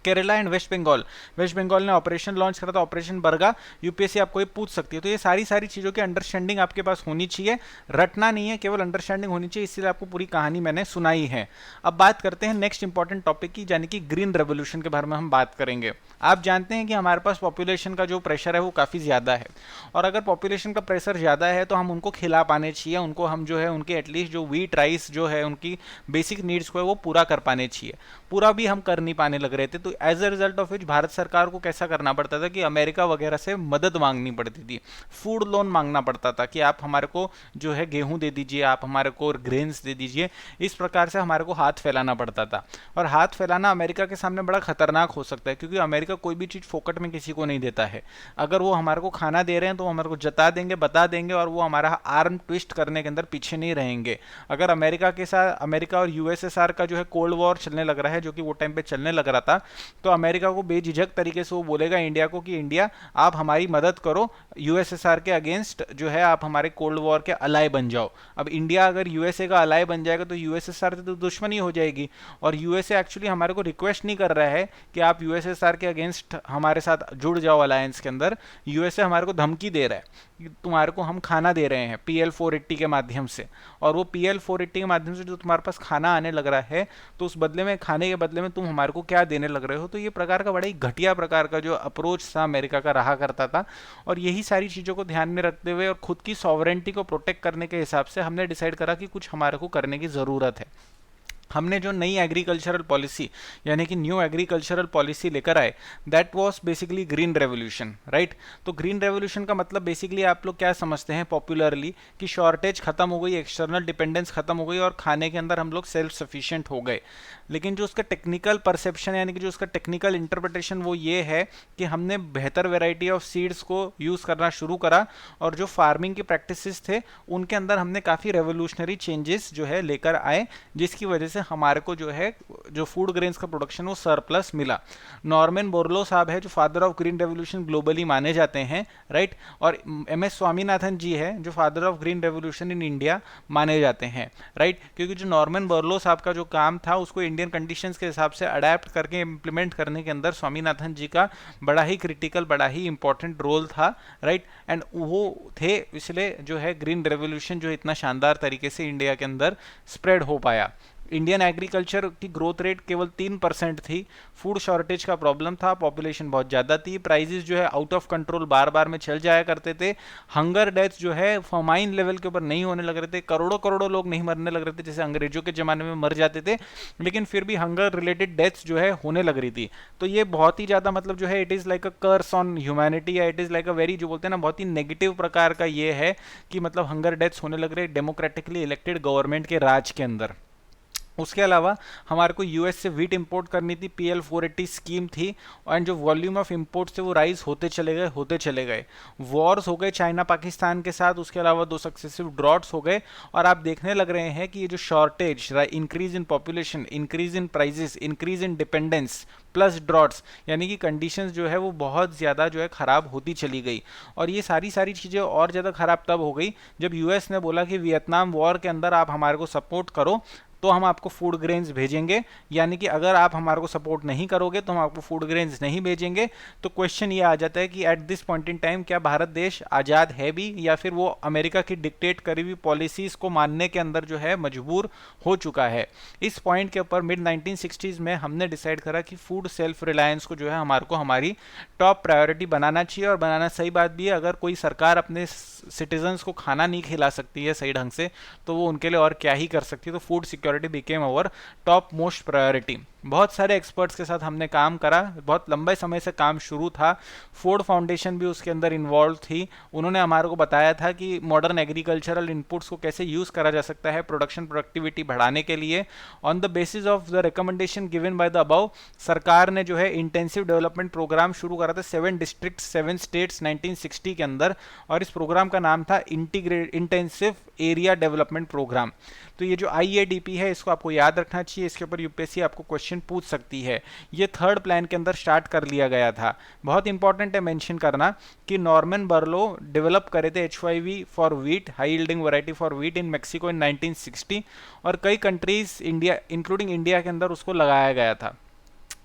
Kerala and West Bengal, West Bengal ने ऑपरेशन लॉन्च करा था, ऑपरेशन बरगा, यूपीएससी आपको ये पूछ सकती है। तो ये सारी चीज़ों की अंडरस्टैंडिंग आपके पास होनी चाहिए, रटना नहीं है, केवल अंडरस्टैंडिंग होनी चाहिए, इसलिए आपको पूरी कहानी मैंने सुनाई है। अब बात करते हैं नेक्स्ट इंपॉर्टेंट टॉपिक की, यानी कि ग्रीन रेवोल्यूशन के बारे में हम बात करेंगे। आप जानते हैं कि हमारे पास पॉपुलेशन का जो प्रेशर है वो काफ़ी ज़्यादा है, और अगर पॉपुलेशन का प्रेशर ज़्यादा है तो हम उनको खिला पाने चाहिए, उनको हम जो है उनके एटलीस्ट जो व्हीट राइस जो है उनकी बेसिक नीड्स को है वो पूरा कर पाने चाहिए। पूरा भी हम कर नहीं पाने लग रहे थे, तो as a result of which Bharat सरकार को कैसा करना पड़ता था कि अमेरिका वगैरह से मदद मांगनी पड़ती थी, फूड लोन मांगना पड़ता था कि आप हमारे को जो है गेहूं दे दीजिए, आप हमारे को ग्रेन्स दे दीजिए, इस प्रकार से हमारे को हाथ फैलाना पड़ता था। और हाथ फैलाना अमेरिका के सामने बड़ा खतरनाक हो सकता है, क्योंकि अमेरिका कोई भी चीज़ फोकट में किसी को नहीं देता है। अगर वो हमारे को खाना दे रहे हैं तो हमारे को जता देंगे, बता देंगे, और वो हमारा आर्म ट्विस्ट करने के अंदर पीछे नहीं रहेंगे। अगर अमेरिका के साथ अमेरिका और यूएसएसआर का जो है कोल्ड वॉर चलने लग रहा है, जो कि वो टाइम पे चलने लग रहा था, तो अमेरिका को बेझिझक तरीके से वो बोलेगा इंडिया को कि इंडिया आप हमारी मदद करो, यूएसएसआर के अगेंस्ट जो है आप हमारे कोल्ड वॉर के अलाय बन जाओ। अब इंडिया अगर यूएसए का अलाय बन जाएगा तो यूएसएसआर से तो दुश्मनी हो जाएगी, और यूएसए एक्चुअली हमारे को रिक्वेस्ट नहीं कर रहा है कि आप यूएसएसआर के अगेंस्ट हमारे साथ जुड़ जाओ अलायंस के अंदर। यूएसए हमारे को धमकी दे रहा है कि तुम्हारे को हम खाना दे रहे हैं PL480 के माध्यम से, और वो PL480 के माध्यम से जो तुम्हारे पास खाना आने लग रहा है, तो उस बदले में, खाने के बदले में तुम हमारे को क्या देने लग रहे हो। तो ये प्रकार का बड़ा ही घटिया प्रकार का जो अप्रोच था अमेरिका का रहा करता था, और यही सारी चीज़ों को ध्यान में रखते हुए और खुद की सॉवरेंटी को प्रोटेक्ट करने के हिसाब से हमने डिसाइड करा कि कुछ हमारे को करने की ज़रूरत है। हमने जो नई एग्रीकल्चरल पॉलिसी यानी कि न्यू एग्रीकल्चरल पॉलिसी लेकर आए, that was basically green revolution, right. तो ग्रीन रेवोल्यूशन का मतलब बेसिकली आप लोग क्या समझते हैं पॉपुलरली कि शॉर्टेज खत्म हो गई, एक्सटर्नल डिपेंडेंस खत्म हो गई, और खाने के अंदर हम लोग सेल्फ सफिशिएंट हो गए। लेकिन जो उसका टेक्निकल परसेप्शन यानी कि जो उसका टेक्निकल इंटरप्रिटेशन वो ये है कि हमने बेहतर वेराइटी ऑफ सीड्स को यूज़ करना शुरू करा, और जो फार्मिंग की प्रैक्टिसेस थे उनके अंदर हमने काफ़ी रेवोल्यूशनरी चेंजेस जो है लेकर आए, जिसकी वजह से हमारे को जो है जो फूड ग्रेन्स का प्रोडक्शन वो सरप्लस मिला। नॉर्मन बोरलो साहब है जो father of green revolution globally माने जाते हैं, राइट, और MS स्वामीनाथन जी है जो father of green revolution in India माने जाते हैं, राइट। क्योंकि जो नॉर्मन बोरलो साहब का जो काम था उसको इंडियन कंडीशंस के हिसाब से अडेप्ट करके इम्प्लीमेंट करने के अंदर स्वामीनाथन जी का बड़ा ही क्रिटिकल, बड़ा ही इंपॉर्टेंट रोल था, राइट। एंड वो थे, इसलिए जो है ग्रीन रेवोल्यूशन जो इतना शानदार तरीके से इंडिया के अंदर स्प्रेड हो पाया। इंडियन एग्रीकल्चर की ग्रोथ रेट केवल 3% थी, फूड शॉर्टेज का प्रॉब्लम था, पॉपुलेशन बहुत ज़्यादा थी, प्राइजेस जो है आउट ऑफ कंट्रोल बार बार में चल जाया करते थे, हंगर डेथ्स जो है फमाइन लेवल के ऊपर नहीं होने लग रहे थे, करोड़ों करोड़ों लोग नहीं मरने लग रहे थे जैसे अंग्रेजों के ज़माने में मर जाते थे, लेकिन फिर भी हंगर रिलेटेड डेथ्स जो है होने लग रही थी। तो ये बहुत ही ज़्यादा मतलब जो है it is like a curse on humanity, या it is like a very जो बोलते हैं ना बहुत ही नेगेटिव प्रकार का ये है कि मतलब हंगर डेथ्स होने लग रहे डेमोक्रेटिकली इलेक्टेड गवर्नमेंट के राज के अंदर। उसके अलावा हमारे को यूएस से वीट इंपोर्ट करनी थी, PL 480 स्कीम थी, एंड जो वॉल्यूम ऑफ इंपोर्ट थे वो राइज होते चले गए। वॉर्स हो गए चाइना पाकिस्तान के साथ, उसके अलावा 2 सक्सेसिव ड्रॉट्स हो गए, और आप देखने लग रहे हैं कि ये जो shortage, increase in population, increase in prices, increase in dependence plus droughts, यानी कि कंडीशंस जो है वो बहुत ज़्यादा जो है ख़राब होती चली गई। और ये सारी चीज़ें और ज़्यादा ख़राब तब हो गई जब यूएस ने बोला कि वियतनाम वॉर के अंदर आप हमारे को सपोर्ट करो तो हम आपको फूड ग्रेन्स भेजेंगे, यानी कि अगर आप हमारे को सपोर्ट नहीं करोगे तो हम आपको फूड ग्रेन्स नहीं भेजेंगे। तो क्वेश्चन ये आ जाता है कि at this point in time क्या भारत देश आज़ाद है भी, या फिर वो अमेरिका की डिक्टेट करी हुई पॉलिसीज़ को मानने के अंदर जो है मजबूर हो चुका है। इस पॉइंट के ऊपर मिड 1960s में हमने डिसाइड करा कि फूड सेल्फ रिलायंस को जो है हमारी टॉप प्रायोरिटी बनाना चाहिए, और बनाना सही बात भी है। अगर कोई सरकार अपने सिटीजन्स को खाना नहीं खिला सकती है सही ढंग से, तो वो उनके लिए और क्या ही कर सकती है। तो फूड सिक्योरिटी बिकेम अवर टॉप मोस्ट प्रायोरिटी। बहुत सारे एक्सपर्ट्स के साथ हमने काम करा, बहुत लंबे समय से काम शुरू था। फोर्ड फाउंडेशन भी उसके अंदर इन्वॉल्व थी। उन्होंने हमारे को बताया था कि मॉडर्न एग्रीकल्चरल इनपुट्स को कैसे यूज़ करा जा सकता है प्रोडक्शन प्रोडक्टिविटी बढ़ाने के लिए। On the basis of the recommendation given by the above, सरकार ने जो है इंटेंसिव डेवलपमेंट प्रोग्राम शुरू करा था 7 डिस्ट्रिक्ट 7 स्टेट्स 1960 के अंदर, और इस प्रोग्राम का नाम था इंटेंसिव एरिया डेवलपमेंट प्रोग्राम। तो ये जो IADP है इसको आपको याद रखना चाहिए, इसके ऊपर यूपीएससी आपको क्वेश्चन पूछ सकती है। ये थर्ड प्लान के अंदर स्टार्ट कर लिया गया था। बहुत इंपॉर्टेंट है मेंशन करना कि नॉर्मन बर्लो डेवलप करे थे HYV for wheat, high yielding variety for wheat in Mexico in 1960, और कई कंट्रीज इंडिया इंक्लूडिंग इंडिया के अंदर उसको लगाया गया था,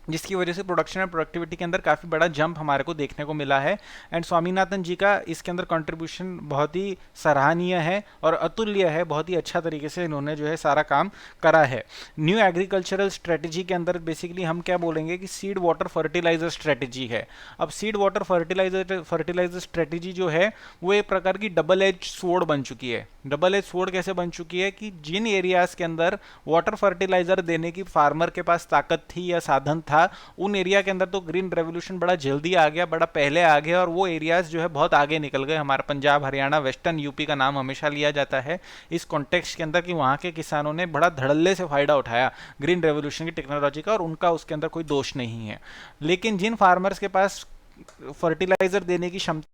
जिसकी वजह से प्रोडक्शन और प्रोडक्टिविटी के अंदर काफ़ी बड़ा जंप हमारे को देखने को मिला है। एंड स्वामीनाथन जी का इसके अंदर कंट्रीब्यूशन बहुत ही सराहनीय है और अतुल्य है। बहुत ही अच्छा तरीके से इन्होंने जो है सारा काम करा है। न्यू एग्रीकल्चरल स्ट्रेटजी के अंदर बेसिकली हम क्या बोलेंगे कि सीड वाटर फर्टिलाइजर स्ट्रेटजी है। अब सीड वाटर फर्टिलाइजर स्ट्रेटजी जो है वो एक प्रकार की डबल एज स्वॉर्ड बन चुकी है। डबल एज स्वॉर्ड कैसे बन चुकी है कि जिन एरियाज़ के अंदर वाटर फर्टिलाइजर देने की फार्मर के पास ताकत थी या साधन था, उन एरिया के अंदर तो ग्रीन रेवोल्यूशन बड़ा जल्दी आ गया, बड़ा पहले आ गया, और वो एरियाज जो है बहुत आगे निकल गए। हमारा पंजाब, हरियाणा, वेस्टर्न यूपी का नाम हमेशा लिया जाता है इस कॉन्टेक्स्ट के अंदर कि वहाँ के किसानों ने बड़ा धड़ल्ले से फायदा उठाया ग्रीन रेवोल्यूशन की टेक्नोलॉजी का, और उनका उसके अंदर कोई दोष नहीं है। लेकिन जिन फार्मर्स के पास फर्टिलाइजर देने की क्षमता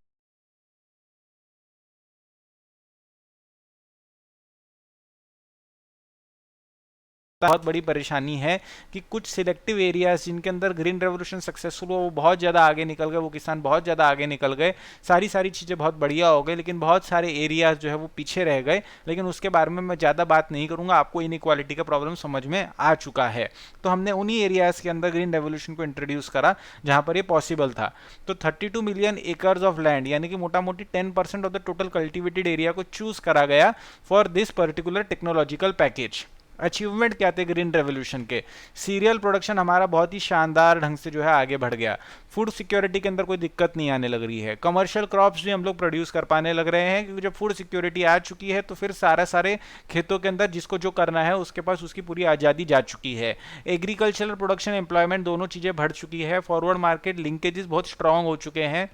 बहुत बड़ी परेशानी है कि कुछ सिलेक्टिव एरियाज जिनके अंदर ग्रीन रेवोल्यूशन सक्सेसफुल हुआ वो बहुत ज़्यादा आगे निकल गए, वो किसान बहुत ज़्यादा आगे निकल गए, सारी चीज़ें बहुत बढ़िया हो गई, लेकिन बहुत सारे एरियाज जो है वो पीछे रह गए। लेकिन उसके बारे में मैं ज़्यादा बात नहीं करूँगा, आपको इनइक्वालिटी का प्रॉब्लम समझ में आ चुका है। तो हमने उन्हीं एरियाज़ के अंदर ग्रीन रेवोल्यूशन को इंट्रोड्यूस करा जहाँ पर ये पॉसिबल था। तो 32 मिलियन एकर्स ऑफ लैंड, यानी कि मोटा मोटी 10% of the total cultivated area को चूज करा गया for this particular technological package. Achievement क्या थे ग्रीन रेवोल्यूशन के? सीरियल प्रोडक्शन हमारा बहुत ही शानदार ढंग से जो है आगे बढ़ गया। फूड सिक्योरिटी के अंदर कोई दिक्कत नहीं आने लग रही है। कमर्शियल क्रॉप्स भी हम लोग प्रोड्यूस कर पाने लग रहे हैं, क्योंकि जब फूड सिक्योरिटी आ चुकी है तो फिर सारे खेतों के अंदर जिसको जो करना है उसके पास उसकी पूरी आज़ादी जा चुकी है। एग्रीकल्चरल प्रोडक्शन, एम्प्लॉयमेंट दोनों चीज़ें बढ़ चुकी है। फॉरवर्ड मार्केट लिंकेजेस बहुत स्ट्रांग हो चुके हैं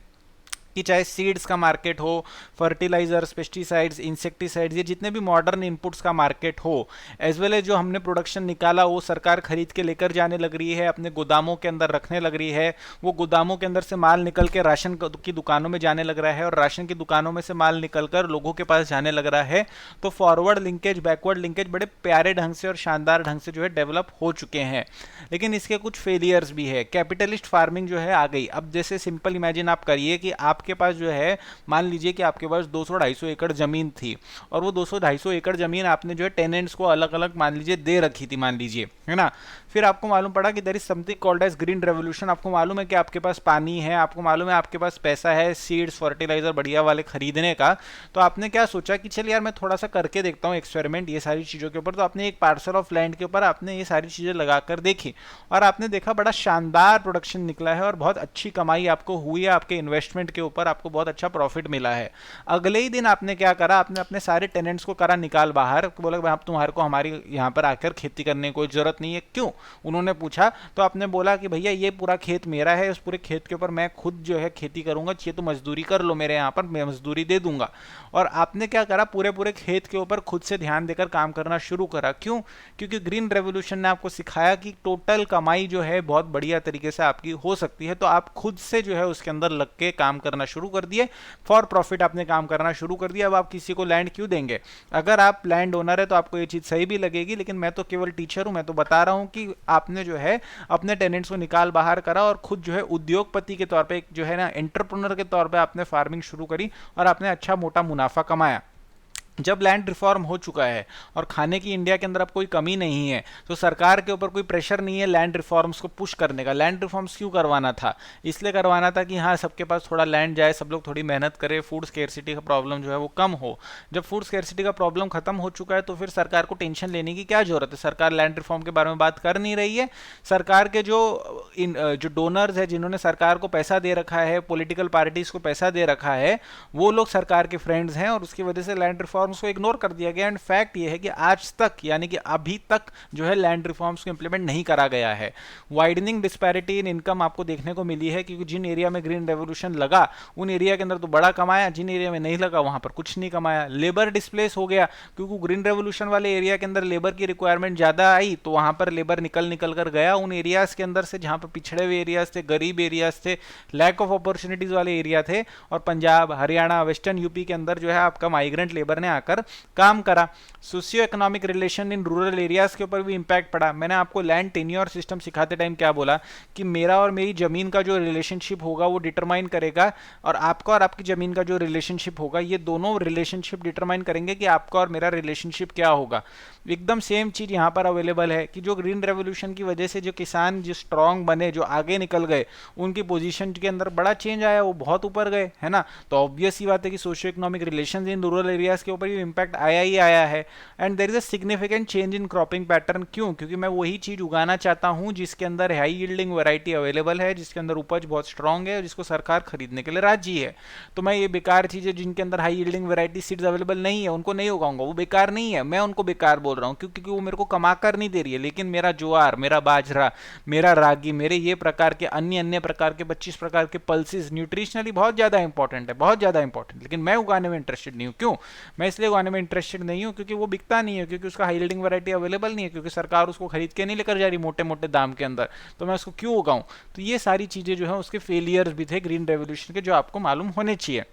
कि चाहे सीड्स का मार्केट हो, फर्टिलाइजर्स, पेस्टिसाइड्स, इंसेक्टिसाइड्स, ये जितने भी मॉडर्न इनपुट्स का मार्केट हो, एज वेल एज जो हमने प्रोडक्शन निकाला वो सरकार खरीद के लेकर जाने लग रही है, अपने गोदामों के अंदर रखने लग रही है। वो गोदामों के अंदर से माल निकल के राशन की दुकानों में जाने लग रहा है, और राशन की दुकानों में से माल निकल कर लोगों के पास जाने लग रहा है। तो फॉरवर्ड लिंकेज, बैकवर्ड लिंकेज बड़े प्यारे ढंग से और शानदार ढंग से जो है डेवलप हो चुके हैं। लेकिन इसके कुछ फेलियर्स भी है। कैपिटलिस्ट फार्मिंग जो है आ गई। अब जैसे सिंपल इमेजिन आप करिए कि आपके पास जो है, मान लीजिए कि आपके पास 200-250 एकड़ जमीन थी, और वो 200-250 एकड़ जमीन आपने जो है टेनेंट्स को अलग अलग मान लीजिए दे रखी थी, मान लीजिए, है ना। फिर आपको मालूम पड़ा कि there is something called as green revolution. आपको मालूम है कि आपके पास पानी है, आपको मालूम है आपके पास पैसा है सीड्स, फर्टिलाइजर बढ़िया वाले खरीदने का। तो आपने क्या सोचा कि चल यार मैं थोड़ा सा करके देखता हूँ एक्सपेरिमेंट ये सारी चीज़ों के ऊपर। तो आपने एक पार्सल ऑफ लैंड के ऊपर आपने ये सारी चीज़ें लगा कर देखी, और आपने देखा बड़ा शानदार प्रोडक्शन निकला है, और बहुत अच्छी कमाई आपको हुई है आपके इन्वेस्टमेंट के ऊपर। ऊपर आपको बहुत अच्छा प्रॉफिट मिला है। अगले ही दिन आपने क्या करा, आपने अपने सारे टेनेंट्स को करा निकाल बाहर, बोला भाई आप तुम्हारे को हमारी यहाँ पर आकर खेती करने की कोई जरूरत नहीं है। क्यों, उन्होंने पूछा तो आपने बोला कि भैया ये पूरा खेत मेरा है, उस पूरे खेत के ऊपर मैं खुद जो है खेती करूंगा, चाहिए तो मजदूरी कर लो मेरे यहाँ पर, मैं मजदूरी दे दूंगा। और आपने क्या करा, पूरे पूरे खेत के ऊपर खुद से ध्यान देकर काम करना शुरू करा। क्यों, क्योंकि ग्रीन रेवोल्यूशन ने आपको सिखाया कि टोटल कमाई जो है बहुत बढ़िया तरीके से आपकी हो सकती है, तो आप खुद से जो है उसके अंदर लग के काम करना शुरू कर दिए, फॉर प्रॉफिट आपने काम करना शुरू कर दिया। अब आप किसी को लैंड क्यों देंगे, अगर आप लैंड ओनर है तो आपको ये चीज सही भी लगेगी, लेकिन मैं तो केवल टीचर हूं, मैं तो बता रहा हूं कि आपने जो है अपने टेनेंट्स को निकाल बाहर करा और खुद जो है उद्योगपति के तौर पे, एक जो है ना एंटरप्रेन्योर के तौर पे आपने फार्मिंग शुरू करी और आपने अच्छा मोटा मुनाफा कमाया। जब लैंड रिफॉर्म हो चुका है और खाने की इंडिया के अंदर अब कोई कमी नहीं है, तो सरकार के ऊपर कोई प्रेशर नहीं है लैंड रिफॉर्म्स को पुश करने का। लैंड रिफॉर्म्स क्यों करवाना था, इसलिए करवाना था कि हाँ सबके पास थोड़ा लैंड जाए, सब लोग थोड़ी मेहनत करें, फूड स्केर्सिटी का प्रॉब्लम जो है वो कम हो। जब फूड स्केर्सिटी का प्रॉब्लम खत्म हो चुका है तो फिर सरकार को टेंशन लेने की क्या जरूरत है, सरकार लैंड रिफॉर्म के बारे में बात कर नहीं रही है। सरकार के जो डोनर्स है, जिन्होंने सरकार को पैसा दे रखा है, पॉलिटिकल पार्टीज को पैसा दे रखा है, वो लोग सरकार के फ्रेंड्स हैं और उसकी वजह से लैंड रिफॉर्म को इग्नोर कर दिया गया। एंड फैक्ट ये है कि आज तक, यानी कि अभी तक जो है लैंड रिफॉर्म्स को इंप्लीमेंट नहीं करा गया है। वाइडनिंग डिस्पैरिटी इन इनकम आपको देखने को मिली है, क्योंकि जिन एरिया में ग्रीन रेवोल्यूशन लगा उन एरिया के अंदर तो बड़ा कमाया, जिन एरिया में नहीं लगा वहां पर कुछ नहीं कमाया। लेबर डिस्प्लेस हो गया, क्योंकि ग्रीन रेवोल्यूशन वाले एरिया के अंदर लेबर की रिक्वायरमेंट ज्यादा आई, तो वहां पर लेबर निकल कर गया उन एरियाज के अंदर से जहां पर पिछड़े हुए एरियाज थे, गरीब एरियाज थे, लैक ऑफ अपॉर्चुनिटीज वाले एरिया थे, और पंजाब, हरियाणा, वेस्टर्न यूपी के अंदर जो है आपका माइग्रेंट लेबर ने आकर काम करा। Socio economic relation in rural areas के ऊपर भी इंपैक्ट पड़ा। मैंने आपको लैंड टेन्योर सिस्टम सिखाते टाइम क्या बोला कि मेरा और मेरी जमीन का जो रिलेशनशिप होगा वो डिटरमाइन करेगा, और आपका और आपकी जमीन का जो रिलेशनशिप होगा, ये दोनों रिलेशनशिप डिटरमाइन करेंगे कि आपका और मेरा रिलेशनशिप क्या होगा। एकदम सेम चीज यहां पर अवेलेबल है कि जो ग्रीन रेवोल्यूशन की वजह से जो किसान जो स्ट्रांग बने, जो आगे निकल गए, उनकी पोजीशन के अंदर बड़ा चेंज आया, वो बहुत ऊपर गए, है ना। तो ऑब्वियस ही बात है कि socio economic relations in rural areas के ऊपर भी इंपैक्ट आया ही आया है। And there is a significant change in cropping pattern. क्यों, क्योंकि मैं वही चीज उगाना चाहता हूं जिसके अंदर हाई यील्डिंग वैरायटी अवेलेबल है, जिसके अंदर उपज बहुत स्ट्रांग है और जिसको सरकार खरीदने के लिए राजी है। तो मैं ये बेकार चीजें जिनके अंदर high yielding variety seeds available नहीं है उनको नहीं उगाऊंगा, वो बेकार नहीं है, मैं उनको बेकार बोल रहा हूं क्योंकि वो मेरे को कमा कर नहीं दे रही है। लेकिन मेरा ज्वार, मेरा बाजरा, मेरा रागी, मेरे ये प्रकार के अन्य अन्य प्रकार के 25 प्रकार के पल्सेस न्यूट्रिशनली बहुत ज्यादा इंपॉर्टेंट है, बहुत ज्यादा इंपॉर्टेंट, लेकिन मैं उगाने में इंटरेस्टेड नहीं हूं। क्यों, मैं इसलिए उगाने में इंटरेस्टेड नहीं हूं क्योंकि वो बिकता नहीं है, क्योंकि उसका हाई यील्डिंग वैरायटी अवेलेबल नहीं है, क्योंकि सरकार उसको खरीद के नहीं लेकर जा रही मोटे मोटे दाम के अंदर, तो मैं उसको क्यों उगाऊं। तो ये सारी चीजें जो है उसके फेलियर्स भी थे ग्रीन रेवोल्यूशन के, जो आपको मालूम होने चाहिए।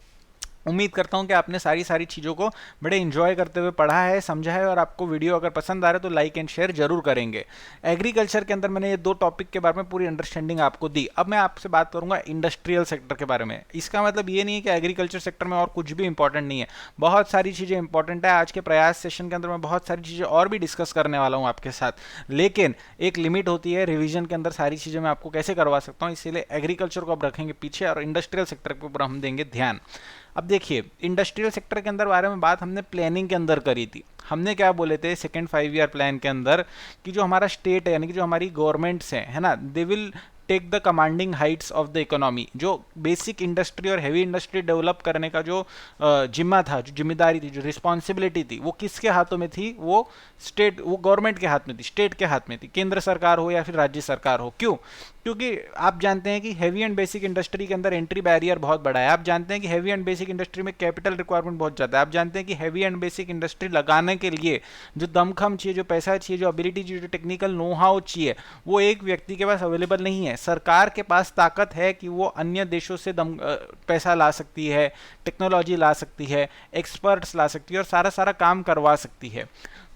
उम्मीद करता हूं कि आपने सारी चीज़ों को बड़े एंजॉय करते हुए पढ़ा है, समझा है, और आपको वीडियो अगर पसंद आ रहा है तो लाइक एंड शेयर जरूर करेंगे। एग्रीकल्चर के अंदर मैंने ये 2 टॉपिक के बारे में पूरी अंडरस्टैंडिंग आपको दी। अब मैं आपसे बात करूंगा इंडस्ट्रियल सेक्टर के बारे में। इसका मतलब ये नहीं है कि एग्रीकल्चर सेक्टर में और कुछ भी इंपॉर्टेंट नहीं है, बहुत सारी चीज़ें इंपॉर्टेंट है। आज के प्रयास सेशन के अंदर मैं बहुत सारी चीज़ें और भी डिस्कस करने वाला हूँ आपके साथ, लेकिन एक लिमिट होती है रिविजन के अंदर सारी चीज़ें मैं आपको कैसे करवा सकता हूँ, इसीलिए एग्रीकल्चर को अब रखेंगे पीछे और इंडस्ट्रियल सेक्टर के ऊपर हम देंगे ध्यान। अब देखिए, इंडस्ट्रियल सेक्टर के अंदर बारे में बात हमने प्लानिंग के अंदर करी थी। हमने क्या बोले थे सेकेंड 5 ईयर प्लान के अंदर कि जो हमारा स्टेट है, यानी कि जो हमारी गवर्नमेंट्स हैं, है ना, they will take the commanding heights of the economy. जो बेसिक इंडस्ट्री और हैवी इंडस्ट्री डेवलप करने का जो जिम्मा था, जो जिम्मेदारी थी, जो रिस्पॉन्सिबिलिटी थी, वो किसके हाथों में थी, वो गवर्नमेंट के हाथ में थी, स्टेट के हाथ में थी, केंद्र सरकार हो या फिर राज्य सरकार हो। क्यों, क्योंकि आप जानते हैं कि हैवी एंड बेसिक इंडस्ट्री के अंदर एंट्री बैरियर बहुत बड़ा है। आप जानते हैं कि हैवी एंड बेसिक इंडस्ट्री में कैपिटल रिक्वायरमेंट बहुत ज़्यादा है। आप जानते हैं कि हैवी एंड बेसिक इंडस्ट्री लगाने के लिए जो दमखम चाहिए, जो पैसा चाहिए, जो एबिलिटी चाहिए, जो टेक्निकल नो हाउ चाहिए, वो एक व्यक्ति के पास अवेलेबल नहीं है। सरकार के पास ताकत है कि वो अन्य देशों से पैसा ला सकती है, टेक्नोलॉजी ला सकती है, एक्सपर्ट्स ला सकती है और सारा काम करवा सकती है।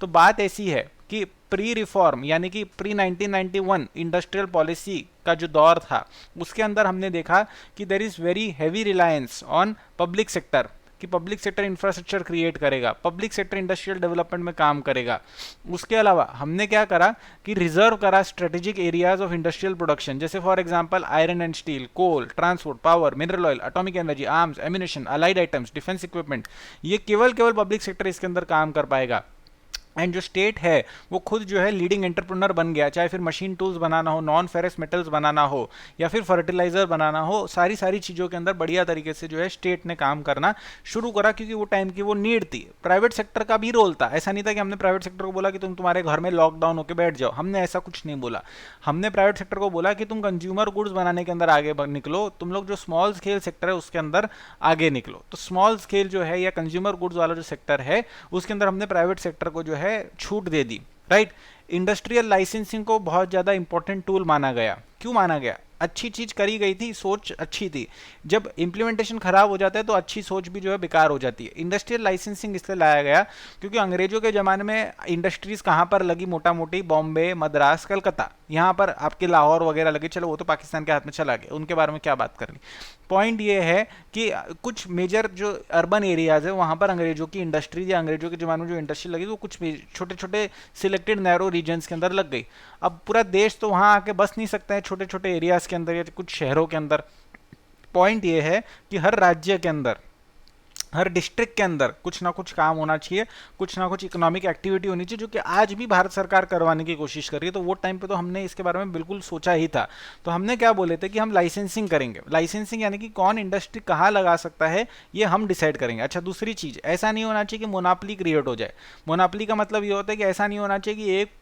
तो बात ऐसी है कि प्री रिफॉर्म यानी कि प्री 1991 इंडस्ट्रियल पॉलिसी का जो दौर था, उसके अंदर हमने देखा कि there is very heavy reliance on public sector, कि पब्लिक सेक्टर इंफ्रास्ट्रक्चर क्रिएट करेगा, पब्लिक सेक्टर इंडस्ट्रियल डेवलपमेंट में काम करेगा। उसके अलावा हमने क्या करा कि रिजर्व करा strategic areas of industrial production, जैसे for example iron and steel, coal, transport, power, mineral oil, atomic energy, arms, ammunition, allied items, defence equipment. ये केवल पब्लिक सेक्टर इसके अंदर काम कर पाएगा। एंड जो स्टेट है वो खुद जो है लीडिंग एंटरप्रेन्योर बन गया, चाहे फिर मशीन टूल्स बनाना हो, नॉन फेरस मेटल्स बनाना हो, या फिर फर्टिलाइजर बनाना हो, सारी सारी चीज़ों के अंदर बढ़िया तरीके से जो है स्टेट ने काम करना शुरू करा, क्योंकि वो टाइम की वो नीड थी। प्राइवेट सेक्टर का भी रोल था, ऐसा नहीं था कि हमने प्राइवेट सेक्टर को बोला कि तुम तुम्हारे घर में लॉकडाउन होकर बैठ जाओ, हमने ऐसा कुछ नहीं बोला। हमने प्राइवेट सेक्टर को बोला कि तुम कंज्यूमर गुड्स बनाने के अंदर आगे निकलो, तुम लोग जो स्मॉल स्केल सेक्टर है उसके अंदर आगे निकलो। तो स्मॉल स्केल जो है या कंज्यूमर गुड्स वाला जो सेक्टर है उसके अंदर हमने प्राइवेट सेक्टर को जो है छूट दे दी, राइट। इंडस्ट्रियल लाइसेंसिंग को बहुत ज़्यादा इंपॉर्टेंट टूल माना गया। क्यों माना गया? अच्छी चीज़ करी गई थी, सोच अच्छी थी। जब इंप्लीमेंटेशन खराब हो जाता है तो अच्छी सोच भी जो है बेकार हो जाती है। इंडस्ट्रियल लाइसेंसिंग इसलिए लाया गया क्योंकि अंग्रेजों के ज़माने में इंडस्ट्रीज़ कहाँ पर लगी? मोटा मोटी बॉम्बे, मद्रास, कलकत्ता, यहाँ पर आपके लाहौर वगैरह लगे। चलो वो तो पाकिस्तान के हाथ में चला गया, उनके बारे में क्या बात करनी। पॉइंट ये है कि कुछ मेजर जो अर्बन एरियाज है वहाँ पर अंग्रेजों की इंडस्ट्री या अंग्रेजों के ज़माने में जो इंडस्ट्री लगी वो कुछ छोटे छोटे सिलेक्टेड नैरो रीजन्स के अंदर लग गई। अब पूरा देश तो वहाँ आके बस नहीं सकता है छोटे छोटे एरियाज के अंदर या कुछ शहरों के अंदर। पॉइंट ये है कि हर राज्य के अंदर, हर डिस्ट्रिक्ट के अंदर कुछ ना कुछ काम होना चाहिए, कुछ ना कुछ इकोनॉमिक एक्टिविटी होनी चाहिए, जो कि आज भी भारत सरकार करवाने की कोशिश कर रही है। तो वो टाइम पे तो हमने इसके बारे में बिल्कुल सोचा ही था। तो हमने क्या बोले थे कि हम लाइसेंसिंग करेंगे। लाइसेंसिंग यानी कि कौन इंडस्ट्री कहाँ लगा सकता है ये हम डिसाइड करेंगे। अच्छा, दूसरी चीज़, ऐसा नहीं होना चाहिए कि मोनोपोली क्रिएट हो जाए। मोनोपोली का मतलब ये होता है कि ऐसा नहीं होना चाहिए कि एक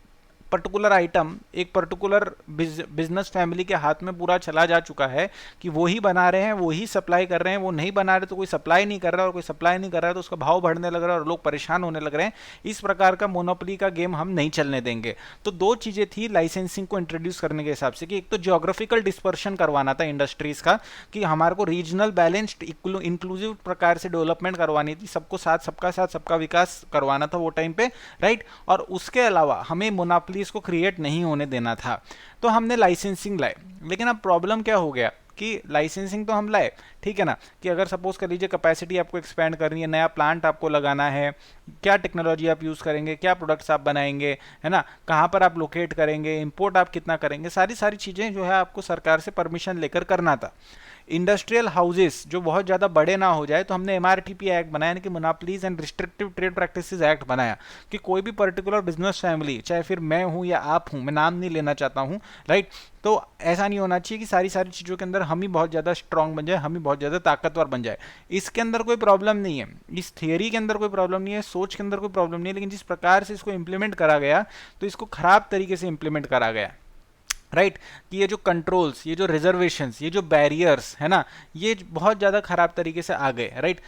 पर्टिकुलर आइटम एक पर्टिकुलर बिजनेस फैमिली के हाथ में पूरा चला जा चुका है कि वो ही बना रहे हैं, वो ही सप्लाई कर रहे हैं, वो नहीं बना रहे तो कोई सप्लाई नहीं कर रहा, और कोई सप्लाई नहीं कर रहा है तो उसका भाव बढ़ने लग रहा है और लोग परेशान होने लग रहे हैं। इस प्रकार का मोनोपोली का गेम हम नहीं चलने देंगे। तो दो चीज़ें थी लाइसेंसिंग को इंट्रोड्यूस करने के हिसाब से, कि एक तो जियोग्राफिकल डिस्पर्शन करवाना था इंडस्ट्रीज़ का, कि हमारे को रीजनल बैलेंस्ड इंक्लूसिव प्रकार से डेवलपमेंट करवानी थी, सबको साथ सबका विकास करवाना था वो टाइम पे, राइट। और उसके अलावा हमें मोनोपोली इसको क्रिएट नहीं होने देना था। तो हमने लाइसेंसिंग लाए। लेकिन अब प्रॉब्लम क्या हो गया कि लाइसेंसिंग तो हम लाए, ठीक है ना, कि अगर सपोज कर लीजिए कैपेसिटी आपको एक्सपेंड करनी है, नया प्लांट आपको लगाना है, क्या टेक्नोलॉजी आप यूज़ करेंगे, क्या प्रोडक्ट्स आप बनाएंगे, है ना, कहाँ पर आप लोकेट करेंगे, इंपोर्ट आप कितना करेंगे, सारी चीज़ें जो है आपको सरकार से परमिशन लेकर करना था। इंडस्ट्रियल हाउसेस जो बहुत ज़्यादा बड़े ना हो जाए तो हमने MRTP एक्ट बनाया, यानी कि monopolies and restrictive trade practices act बनाया, कि कोई भी पर्टिकुलर बिजनेस फैमिली, चाहे फिर मैं हूँ या आप हूँ, मैं नाम नहीं लेना चाहता हूँ, राइट, तो ऐसा नहीं होना चाहिए कि सारी चीज़ों के अंदर हम ही बहुत ज़्यादा स्ट्रांग बन जाए, हम ही बहुत ज़्यादा ताकतवर बन जाए। इसके अंदर कोई प्रॉब्लम नहीं है, इस थियरी के अंदर कोई प्रॉब्लम नहीं है, सोच के अंदर कोई प्रॉब्लम नहीं है, लेकिन जिस प्रकार से इसको इम्प्लीमेंट करा गया तो इसको खराब तरीके से इम्प्लीमेंट करा गया, राइट। कि ये जो कंट्रोल्स, ये जो रिजर्वेशंस, ये जो बैरियर्स है ना, ये बहुत ज़्यादा खराब तरीके से आ गए, राइट।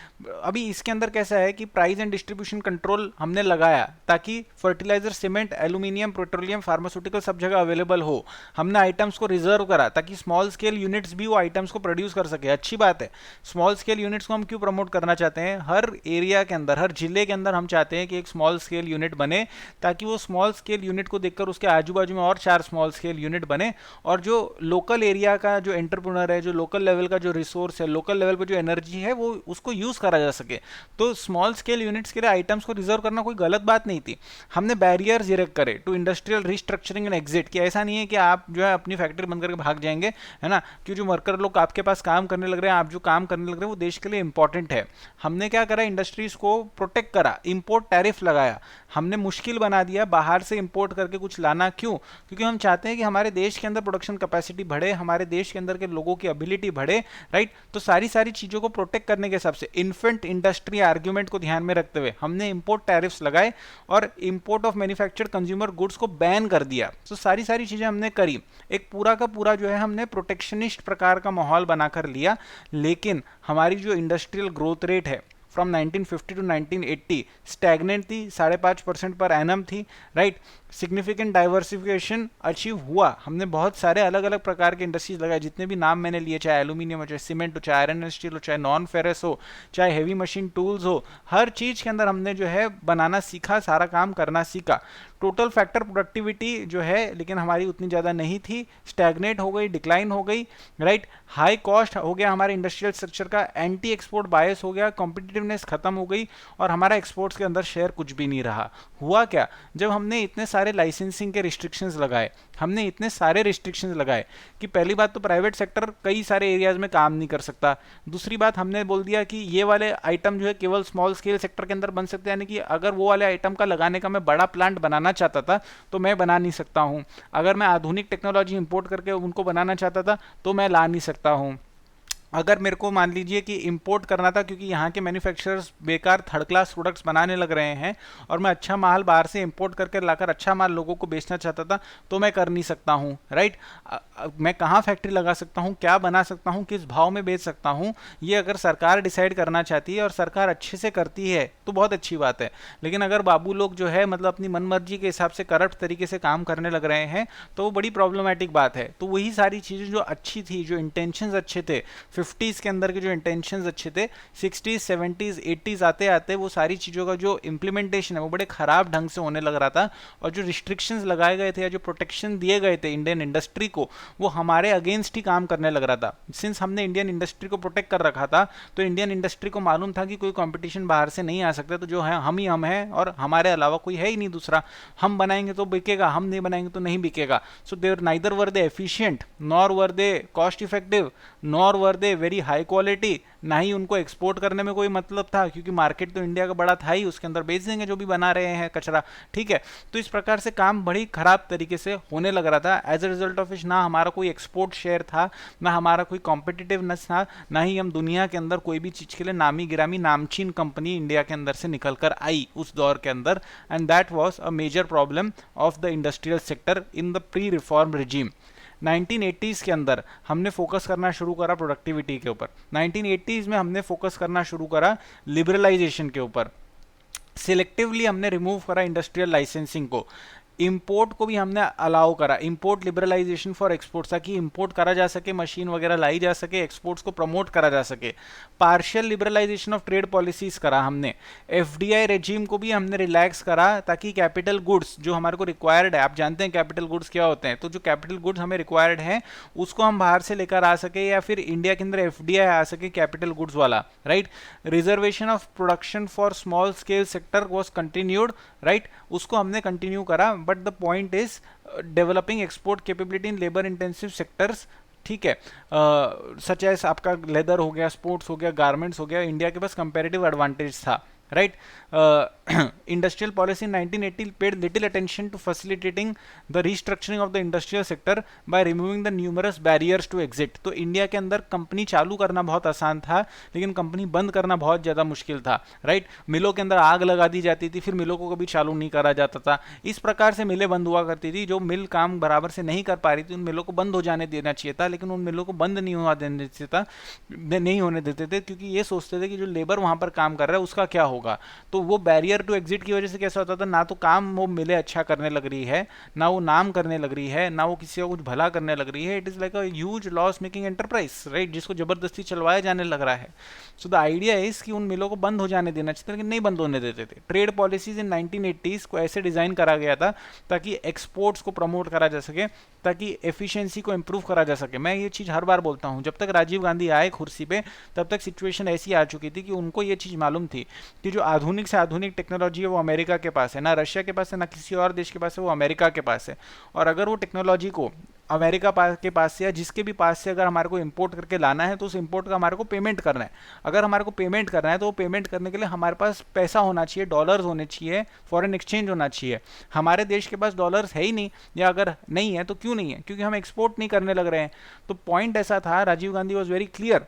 अभी इसके अंदर कैसा है कि प्राइस एंड डिस्ट्रीब्यूशन कंट्रोल हमने लगाया ताकि fertiliser, cement, aluminium, petroleum, pharmaceutical सब जगह अवेलेबल हो। हमने आइटम्स को रिजर्व करा ताकि स्मॉल स्केल यूनिट्स भी वो आइटम्स को प्रोड्यूस कर सके। अच्छी बात है, स्मॉल स्केल यूनिट्स को हम क्यों प्रमोट करना चाहते हैं? हर एरिया के अंदर, हर जिले के अंदर हम चाहते हैं कि एक स्मॉल स्केल यूनिट बने, ताकि वो स्मॉल स्केल यूनिट को देखकर उसके आजू बाजू में और 4 स्मॉल स्केल यूनिट बने, और जो लोकल एरिया का जो एंटरप्रेन्योर है, जो लोकल लेवल का जो रिसोर्स है, लोकल लेवल पे जो एनर्जी है, वो उसको यूज़ करा जा सके। तो स्मॉल स्केल यूनिट्स के लिए आइटम्स को रिजर्व करना कोई गलत बात नहीं थी। हमने बैरियर्स इरेक्ट करे to industrial restructuring and exit, कि ऐसा नहीं है कि आप जो है अपनी फैक्ट्री बंद करके भाग जाएंगे, है ना, कि जो वर्कर लोग आपके पास काम करने लग रहे हैं, आप जो काम करने लग रहे हैं वो देश के लिए इंपॉर्टेंट है। हमने क्या करा? इंडस्ट्रीज को प्रोटेक्ट करा, इंपोर्ट टैरिफ लगाया, हमने मुश्किल बना दिया बाहर से इंपोर्ट करके कुछ लाना। क्यों? क्योंकि हम चाहते हैं कि हमारे देश के अंदर प्रोडक्शन कैपेसिटी बढ़े, हमारे देश के अंदर के लोगों की एबिलिटी बढ़े, राइट। तो सारी चीज़ों को प्रोटेक्ट करने के हिसाब से इन्फेंट इंडस्ट्री आर्ग्यूमेंट को ध्यान में रखते हुए हमने इंपोर्ट टैरिफ्स लगाए और import of manufactured consumer goods को बैन कर दिया। तो सारी चीज़ें हमने करी, एक पूरा का पूरा जो है हमने प्रोटेक्शनिस्ट प्रकार का माहौल बनाकर लिया। लेकिन हमारी जो इंडस्ट्रियल ग्रोथ रेट है फ्रॉम 1950 टू 1980 स्टैग्नेंट थी, 5.5% पर एनम थी, राइट। सिग्निफिकेंट डाइवर्सिफिकेशन अचीव हुआ, हमने बहुत सारे अलग अलग प्रकार के इंडस्ट्रीज लगाए, जितने भी नाम मैंने लिए, चाहे एल्यूमिनियम हो, चाहे सीमेंट हो, चाहे आयरन एंड स्टील हो, चाहे नॉन फेरस हो, चाहे हेवी मशीन टूल्स हो, हर चीज़ के अंदर हमने जो है बनाना सीखा, सारा काम करना सीखा। टोटल फैक्टर प्रोडक्टिविटी जो है लेकिन हमारी उतनी ज़्यादा नहीं थी, स्टैग्नेट हो गई, डिक्लाइन हो गई, राइट। हाई कॉस्ट हो गया हमारे इंडस्ट्रियल स्ट्रक्चर का, एंटी एक्सपोर्ट बायस हो गया, कॉम्पिटिटिवनेस कॉम्पिटिटिवनेस खत्म हो गई और हमारा एक्सपोर्ट्स के अंदर शेयर कुछ भी नहीं रहा। हुआ क्या, जब हमने इतने सारे लाइसेंसिंग के रिस्ट्रिक्शंस लगाए, हमने इतने सारे रिस्ट्रिक्शंस लगाए कि पहली बात तो प्राइवेट सेक्टर कई सारे एरियाज में काम नहीं कर सकता। दूसरी बात, हमने बोल दिया कि ये वाले आइटम जो है केवल स्मॉल स्केल सेक्टर के अंदर बन सकते हैं, यानी कि अगर वो वाले आइटम का लगाने का मैं बड़ा प्लांट बनाना चाहता था तो मैं बना नहीं सकता हूं। अगर मैं आधुनिक टेक्नोलॉजी इंपोर्ट करके उनको बनाना चाहता था तो मैं ला नहीं सकता हूं। अगर मेरे को मान लीजिए कि इंपोर्ट करना था क्योंकि यहाँ के मैन्युफैक्चरर्स बेकार थर्ड क्लास प्रोडक्ट्स बनाने लग रहे हैं और मैं अच्छा माल बाहर से इंपोर्ट करके लाकर अच्छा माल लोगों को बेचना चाहता था, तो मैं कर नहीं सकता हूँ, राइट। मैं कहाँ फैक्ट्री लगा सकता हूँ, क्या बना सकता हूँ, किस भाव में बेच सकता हूँ, ये अगर सरकार डिसाइड करना चाहती है और सरकार अच्छे से करती है तो बहुत अच्छी बात है। लेकिन अगर बाबू लोग जो है मतलब अपनी मनमर्जी के हिसाब से करप्ट तरीके से काम करने लग रहे हैं तो वो बड़ी प्रॉब्लमेटिक बात है। तो वही सारी चीज़ें जो अच्छी थी, जो इंटेंशंस अच्छे थे 50s के अंदर के, जो इंटेंशंस अच्छे थे 60s 70s 80s आते आते वो सारी चीज़ों का जो इम्प्लीमेंटेशन है वो बड़े ख़राब ढंग से होने लग रहा था। और जो रिस्ट्रिक्शंस लगाए गए थे या जो प्रोटेक्शन दिए गए थे इंडियन इंडस्ट्री को, वो हमारे अगेंस्ट ही काम करने लग रहा था। सिंस हमने इंडियन इंडस्ट्री को प्रोटेक्ट कर रखा था तो इंडियन इंडस्ट्री को मालूम था कि कोई कंपटीशन बाहर से नहीं आ सकता, तो जो है हम ही हम हैं और हमारे अलावा कोई है ही नहीं दूसरा। हम बनाएंगे तो बिकेगा, हम नहीं बनाएंगे तो नहीं बिकेगा। सो देर neither were they efficient, nor were they cost effective, nor were they very high quality. ना ही उनको एक्सपोर्ट करने में कोई मतलब था क्योंकि मार्केट तो इंडिया का बड़ा था ही, उसके अंदर बेच देंगे जो भी बना रहे हैं कचरा, ठीक है। तो इस प्रकार से काम बड़ी खराब तरीके से होने लग रहा था। As a result of which ना हमारा कोई एक्सपोर्ट शेयर था, ना हमारा कोई कॉम्पिटिटिवनेस था, ना ही हम दुनिया के अंदर कोई भी चीज़ के लिए नामी गिरामी नामचीन कंपनी इंडिया के अंदर से निकल कर आई उस दौर के अंदर। And that was a major problem of the industrial sector in the pre reform regime. 1980s के अंदर हमने फोकस करना शुरू करा प्रोडक्टिविटी के ऊपर। 1980s में हमने फोकस करना शुरू करा लिबरलाइजेशन के ऊपर। सिलेक्टिवली हमने रिमूव करा इंडस्ट्रियल लाइसेंसिंग को। इंपोर्ट को भी हमने अलाउ करा, इंपोर्ट लिबरलाइजेशन फॉर एक्सपोर्ट्स, ताकि इंपोर्ट करा जा सके, मशीन वगैरह लाई जा सके, एक्सपोर्ट्स को प्रमोट करा जा सके। Partial liberalisation of trade policies करा हमने। एफडीआई रेजीम को भी हमने रिलैक्स करा ताकि कैपिटल गुड्स जो हमारे को रिक्वायर्ड है, आप जानते हैं कैपिटल गुड्स क्या होते हैं, तो जो कैपिटल गुड्स हमें रिक्वायर्ड है उसको हम बाहर से लेकर आ सके या फिर इंडिया के अंदर एफडीआई आ सके कैपिटल गुड्स वाला, right. Reservation of production for small scale sector was continued, right, उसको हमने कंटिन्यू करा। But the point is developing export capability in labour intensive sectors, ठीक है, सच एज आपका लेदर हो गया, स्पोर्ट्स हो गया, गारमेंट्स हो गया, इंडिया के पास कंपैरेटिव एडवांटेज था, right. Industrial policy 1980 paid little attention to facilitating the restructuring of the industrial sector by removing the numerous barriers to exit. तो इंडिया के अंदर कंपनी चालू करना बहुत आसान था लेकिन कंपनी बंद करना बहुत ज़्यादा मुश्किल था, राइट। मिलों के अंदर आग लगा दी जाती थी, फिर मिलों को कभी चालू नहीं करा जाता था। इस प्रकार से मिलें बंद हुआ करती थी। जो मिल काम बराबर से नहीं कर पा रही थी उन मिलों को बंद हो जाने देना चाहिए था, लेकिन उन मिलों को बंद नहीं होने देते थे क्योंकि ये सोचते थे कि जो लेबर वहाँ पर काम कर रहा है उसका क्या होगा। तो वो बैरियर टू एग्जिट की वजह से कैसा होता था, ना तो काम वो मिले अच्छा करने लग रही है, ना वो नाम करने लग रही है, ना वो किसी का कुछ भला करने लग रही है। It is like a huge loss making enterprise, right, जिसको जबरदस्ती चलवाया जाने लग रहा है। सो द आइडिया इज कि उन मिलों को बंद हो जाने देना चाहिए, लेकिन नहीं बंद होने देते थे। ट्रेड पॉलिसीज इन 1980s को ऐसे डिज़ाइन करा गया था ताकि एक्सपोर्ट्स को प्रमोट करा जा सके, ताकि एफिशिएंसी को इंप्रूव करा जा सके। मैं ये चीज़ हर बार बोलता हूँ, जब तक राजीव गांधी आए कुर्सी पे तब तक सिचुएशन ऐसी आ चुकी थी कि उनको ये चीज़ मालूम थी कि जो आधुनिक से आधुनिक टेक्नोलॉजी है वो अमेरिका के पास है, ना रशिया के पास है, ना किसी और देश के पास है, वो अमेरिका के पास है। और अगर वो टेक्नोलॉजी को अमेरिका के पास से या जिसके भी पास से अगर हमारे को इंपोर्ट करके लाना है तो उस इंपोर्ट का हमारे को पेमेंट करना है। अगर हमारे को पेमेंट करना है तो वो पेमेंट करने के लिए हमारे पास पैसा होना चाहिए, डॉलर्स होने चाहिए, फॉरेन एक्सचेंज होना चाहिए। हमारे देश के पास डॉलर्स है ही नहीं, या अगर नहीं है तो क्यों नहीं है, क्योंकि हम एक्सपोर्ट नहीं करने लग रहे हैं। तो पॉइंट ऐसा था, Rajiv Gandhi was very clear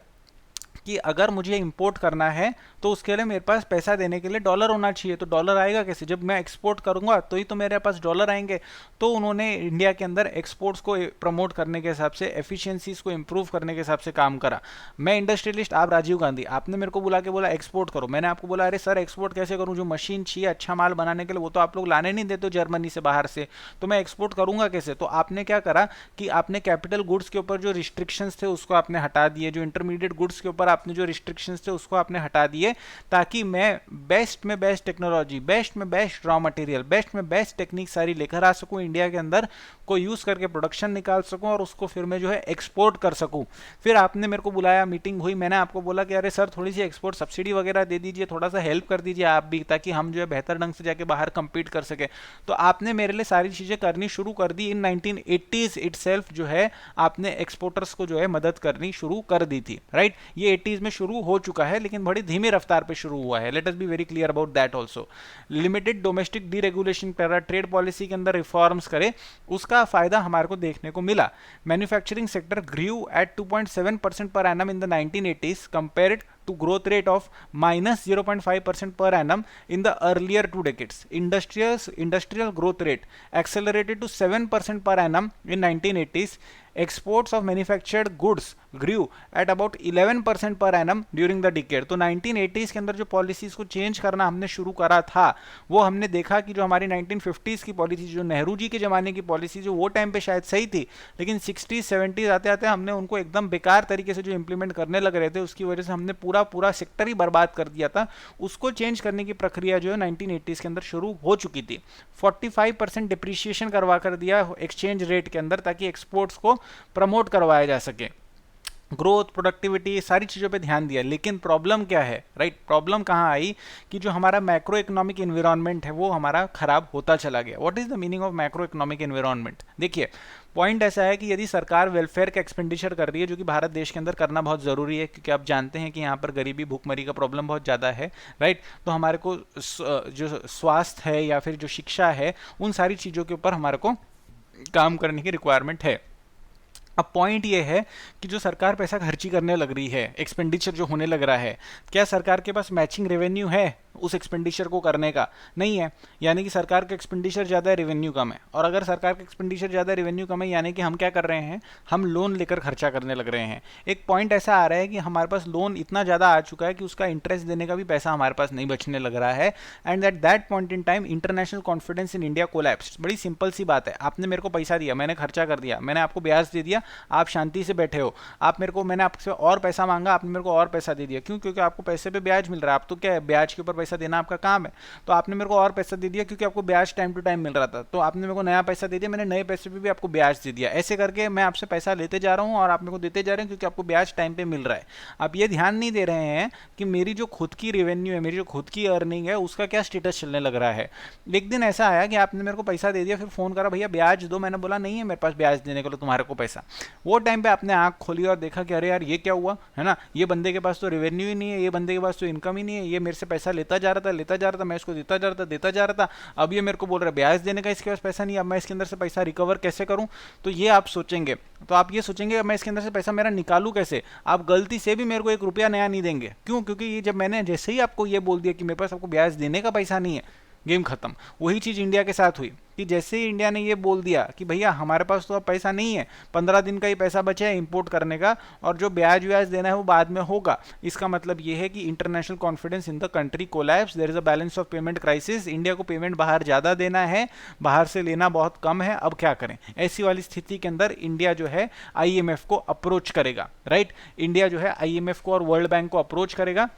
कि अगर मुझे इंपोर्ट करना है तो उसके लिए मेरे पास पैसा देने के लिए डॉलर होना चाहिए। तो डॉलर आएगा कैसे, जब मैं एक्सपोर्ट करूंगा तो ही तो मेरे पास डॉलर आएंगे। तो उन्होंने इंडिया के अंदर एक्सपोर्ट्स को प्रमोट करने के हिसाब से, एफिशिएंसीज को इंप्रूव करने के हिसाब से काम करा। मैं इंडस्ट्रियलिस्ट, आप राजीव गांधी, आपने मेरे को बुला के बोला एक्सपोर्ट करो। मैंने आपको बोला अरे सर एक्सपोर्ट कैसे करूँ, जो मशीन चाहिए अच्छा माल बनाने के लिए वो तो आप लोग लाने नहीं देते जर्मनी से बाहर से, तो मैं एक्सपोर्ट करूंगा कैसे। तो आपने क्या करा कि आपने कैपिटल गुड्स के ऊपर जो रिस्ट्रिक्शंस थे उसको आपने हटा दिए, जो इंटरमीडिएट गुड्स के ऊपर ऊपर आपने जो रिस्ट्रिक्शंस थे उसको आपने हटा दिए, ताकि मैं बेस्ट में बेस्ट टेक्नोलॉजी, बेस्ट में बेस्ट रॉ मटेरियल, बेस्ट में बेस्ट टेक्निक सारी लेकर आ सकूं इंडिया के अंदर, को यूज़ करके प्रोडक्शन निकाल सकूं और उसको फिर मैं जो है एक्सपोर्ट कर सकूं। फिर आपने मेरे को बुलाया, मीटिंग हुई, मैंने आपको बोला कि अरे सर थोड़ी सी एक्सपोर्ट सब्सिडी वगैरह दे दीजिए, थोड़ा सा हेल्प कर दीजिए आप भी, ताकि हम जो है बेहतर ढंग से जाके बाहर compete कर सके। तो आपने मेरे लिए सारी चीज़ें करनी शुरू कर दी। इन 1980s इटसेल्फ जो है आपने एक्सपोर्टर्स को जो है मदद करनी शुरू कर दी थी, राइट। ये 80s में शुरू हो चुका है, लेकिन बड़ी धीमी रफ्तार पे शुरू हुआ है। Let us be very clear about that also. Limited domestic deregulation करा, ट्रेड पॉलिसी के अंदर रिफॉर्म्स करे, उसका फायदा हमारे को देखने को मिला। Manufacturing sector Guru eight 2.7% per annum in the 1980s compared to growth rate of minus 0.5% per annum in the earlier 2 decades. Industrial growth rate accelerated to 7% per annum in 1980s. Exports of manufactured goods grew at about 11% per annum during the decade. तो 1980s के अंदर जो policies को change करना हमने शुरू करा था, वो हमने देखा कि जो हमारी 1950s की पॉलिसी, जो नेहरू जी के ज़माने की पॉलिसी, जो वो टाइम पे शायद सही थी, लेकिन 60s 70s आते आते हमने उनको एकदम बेकार तरीके से जो इंप्लीमेंट करने लग रहे थे, उसकी वजह से हमने पूरा सेक्टर ही बर्बाद कर दिया था। उसको चेंज करने की प्रक्रिया जो है 1980s के अंदर शुरू हो चुकी थी। 45% डिप्रिशिएशन करवा कर दिया एक्सचेंज रेट के अंदर, ताकि एक्सपोर्ट्स को प्रमोट करवाया जा सके। ग्रोथ, प्रोडक्टिविटी, सारी चीज़ों पे ध्यान दिया। लेकिन प्रॉब्लम क्या है, राइट? प्रॉब्लम कहाँ आई कि जो हमारा मैक्रो इकोनॉमिक एनवायरनमेंट है वो हमारा खराब होता चला गया। What is the meaning of macro economic environment? देखिए, पॉइंट ऐसा है कि यदि सरकार वेलफेयर का एक्सपेंडिचर कर रही है, जो कि भारत देश के अंदर करना बहुत ज़रूरी है, क्योंकि आप जानते हैं कि यहाँ पर गरीबी, भूखमरी का प्रॉब्लम बहुत ज़्यादा है, राइट। तो हमारे को जो स्वास्थ्य है या फिर जो शिक्षा है, उन सारी चीज़ों के ऊपर हमारे को काम करने की रिक्वायरमेंट है। अब पॉइंट ये है कि जो सरकार पैसा खर्ची करने लग रही है, एक्सपेंडिचर जो होने लग रहा है, क्या सरकार के पास मैचिंग रेवेन्यू है उस एक्सपेंडिचर को करने का? नहीं है। यानी कि सरकार का एक्सपेंडिचर ज़्यादा है, रेवेन्यू कम है। और अगर सरकार का एक्सपेंडिचर ज़्यादा, रेवेन्यू कम है, यानी कि हम क्या कर रहे हैं, हम लोन लेकर खर्चा करने लग रहे हैं। एक पॉइंट ऐसा आ रहा है कि हमारे पास लोन इतना ज़्यादा आ चुका है कि उसका इंटरेस्ट देने का भी पैसा हमारे पास नहीं बचने लग रहा है। And at that point in time international confidence in India collapsed. बड़ी सिंपल सी बात है, आपने मेरे को पैसा दिया, मैंने खर्चा कर दिया, मैंने आपको ब्याज दे दिया, आप शांति से बैठे हो। आप मेरे को, मैंने आपसे और पैसा मांगा, आपने मेरे को और पैसा दे दिया। क्यों? क्योंकि आपको पैसे पे ब्याज मिल रहा है। आप तो क्या है, ब्याज के ऊपर पैसा देना आपका काम है। तो आपने मेरे को और पैसा दे दिया क्योंकि आपको ब्याज टाइम टू टाइम मिल रहा था। तो आपने मेरे को नया पैसा दे दिया, मैंने नए पैसे पे भी आपको ब्याज दे दिया। ऐसे करके मैं आपसे पैसा लेते जा रहा हूँ और आप मेरे को देते जा रहे हैं, क्योंकि आपको ब्याज टाइम पे मिल रहा है। आप ये ध्यान नहीं दे रहे हैं कि मेरी जो खुद की रेवेन्यू है, मेरी जो खुद की अर्निंग है, उसका क्या स्टेटस चलने लग रहा है। एक दिन ऐसा आया कि आपने मेरे को पैसा दे दिया, फिर फोन करा, भैया ब्याज दो। मैंने बोला नहीं है मेरे पास ब्याज देने के लिए तुम्हारे को पैसा। वो टाइम पे आपने आंख खोली और देखा कि अरे यार ये क्या हुआ, है ना, ये बंदे के पास तो रेवेन्यू ही नहीं है, ये बंदे के पास तो इनकम ही नहीं है, ये मेरे से पैसा लेता जा रहा था, मैं इसको देता जा रहा था, अब ये मेरे को बोल रहा है ब्याज देने का इसके पास पैसा नहीं है, अब मैं इसके अंदर से पैसा रिकवर कैसे करूं? तो ये आप सोचेंगे, तो आप ये सोचेंगे मैं इसके अंदर से पैसा मेरा निकालूं कैसे। आप गलती से भी मेरे को 1 रुपया नया नहीं देंगे। क्यों? क्योंकि ये जब मैंने जैसे ही आपको ये बोल दिया कि मेरे पास आपको ब्याज देने का पैसा नहीं है, गेम खत्म। वही चीज़ इंडिया के साथ हुई कि जैसे ही इंडिया ने ये बोल दिया कि भैया हमारे पास तो अब पैसा नहीं है, 15 दिन का ही पैसा बचा है इंपोर्ट करने का, और जो ब्याज व्याज देना है वो बाद में होगा, इसका मतलब ये है कि international confidence in the country collapse, there is a balance of payment crisis. India को पेमेंट बाहर ज़्यादा देना है, बाहर से लेना बहुत कम है, अब क्या करें? ऐसी वाली स्थिति के अंदर इंडिया जो है IMF को अप्रोच करेगा, राइट। इंडिया जो है IMF को और वर्ल्ड बैंक को अप्रोच करेगा।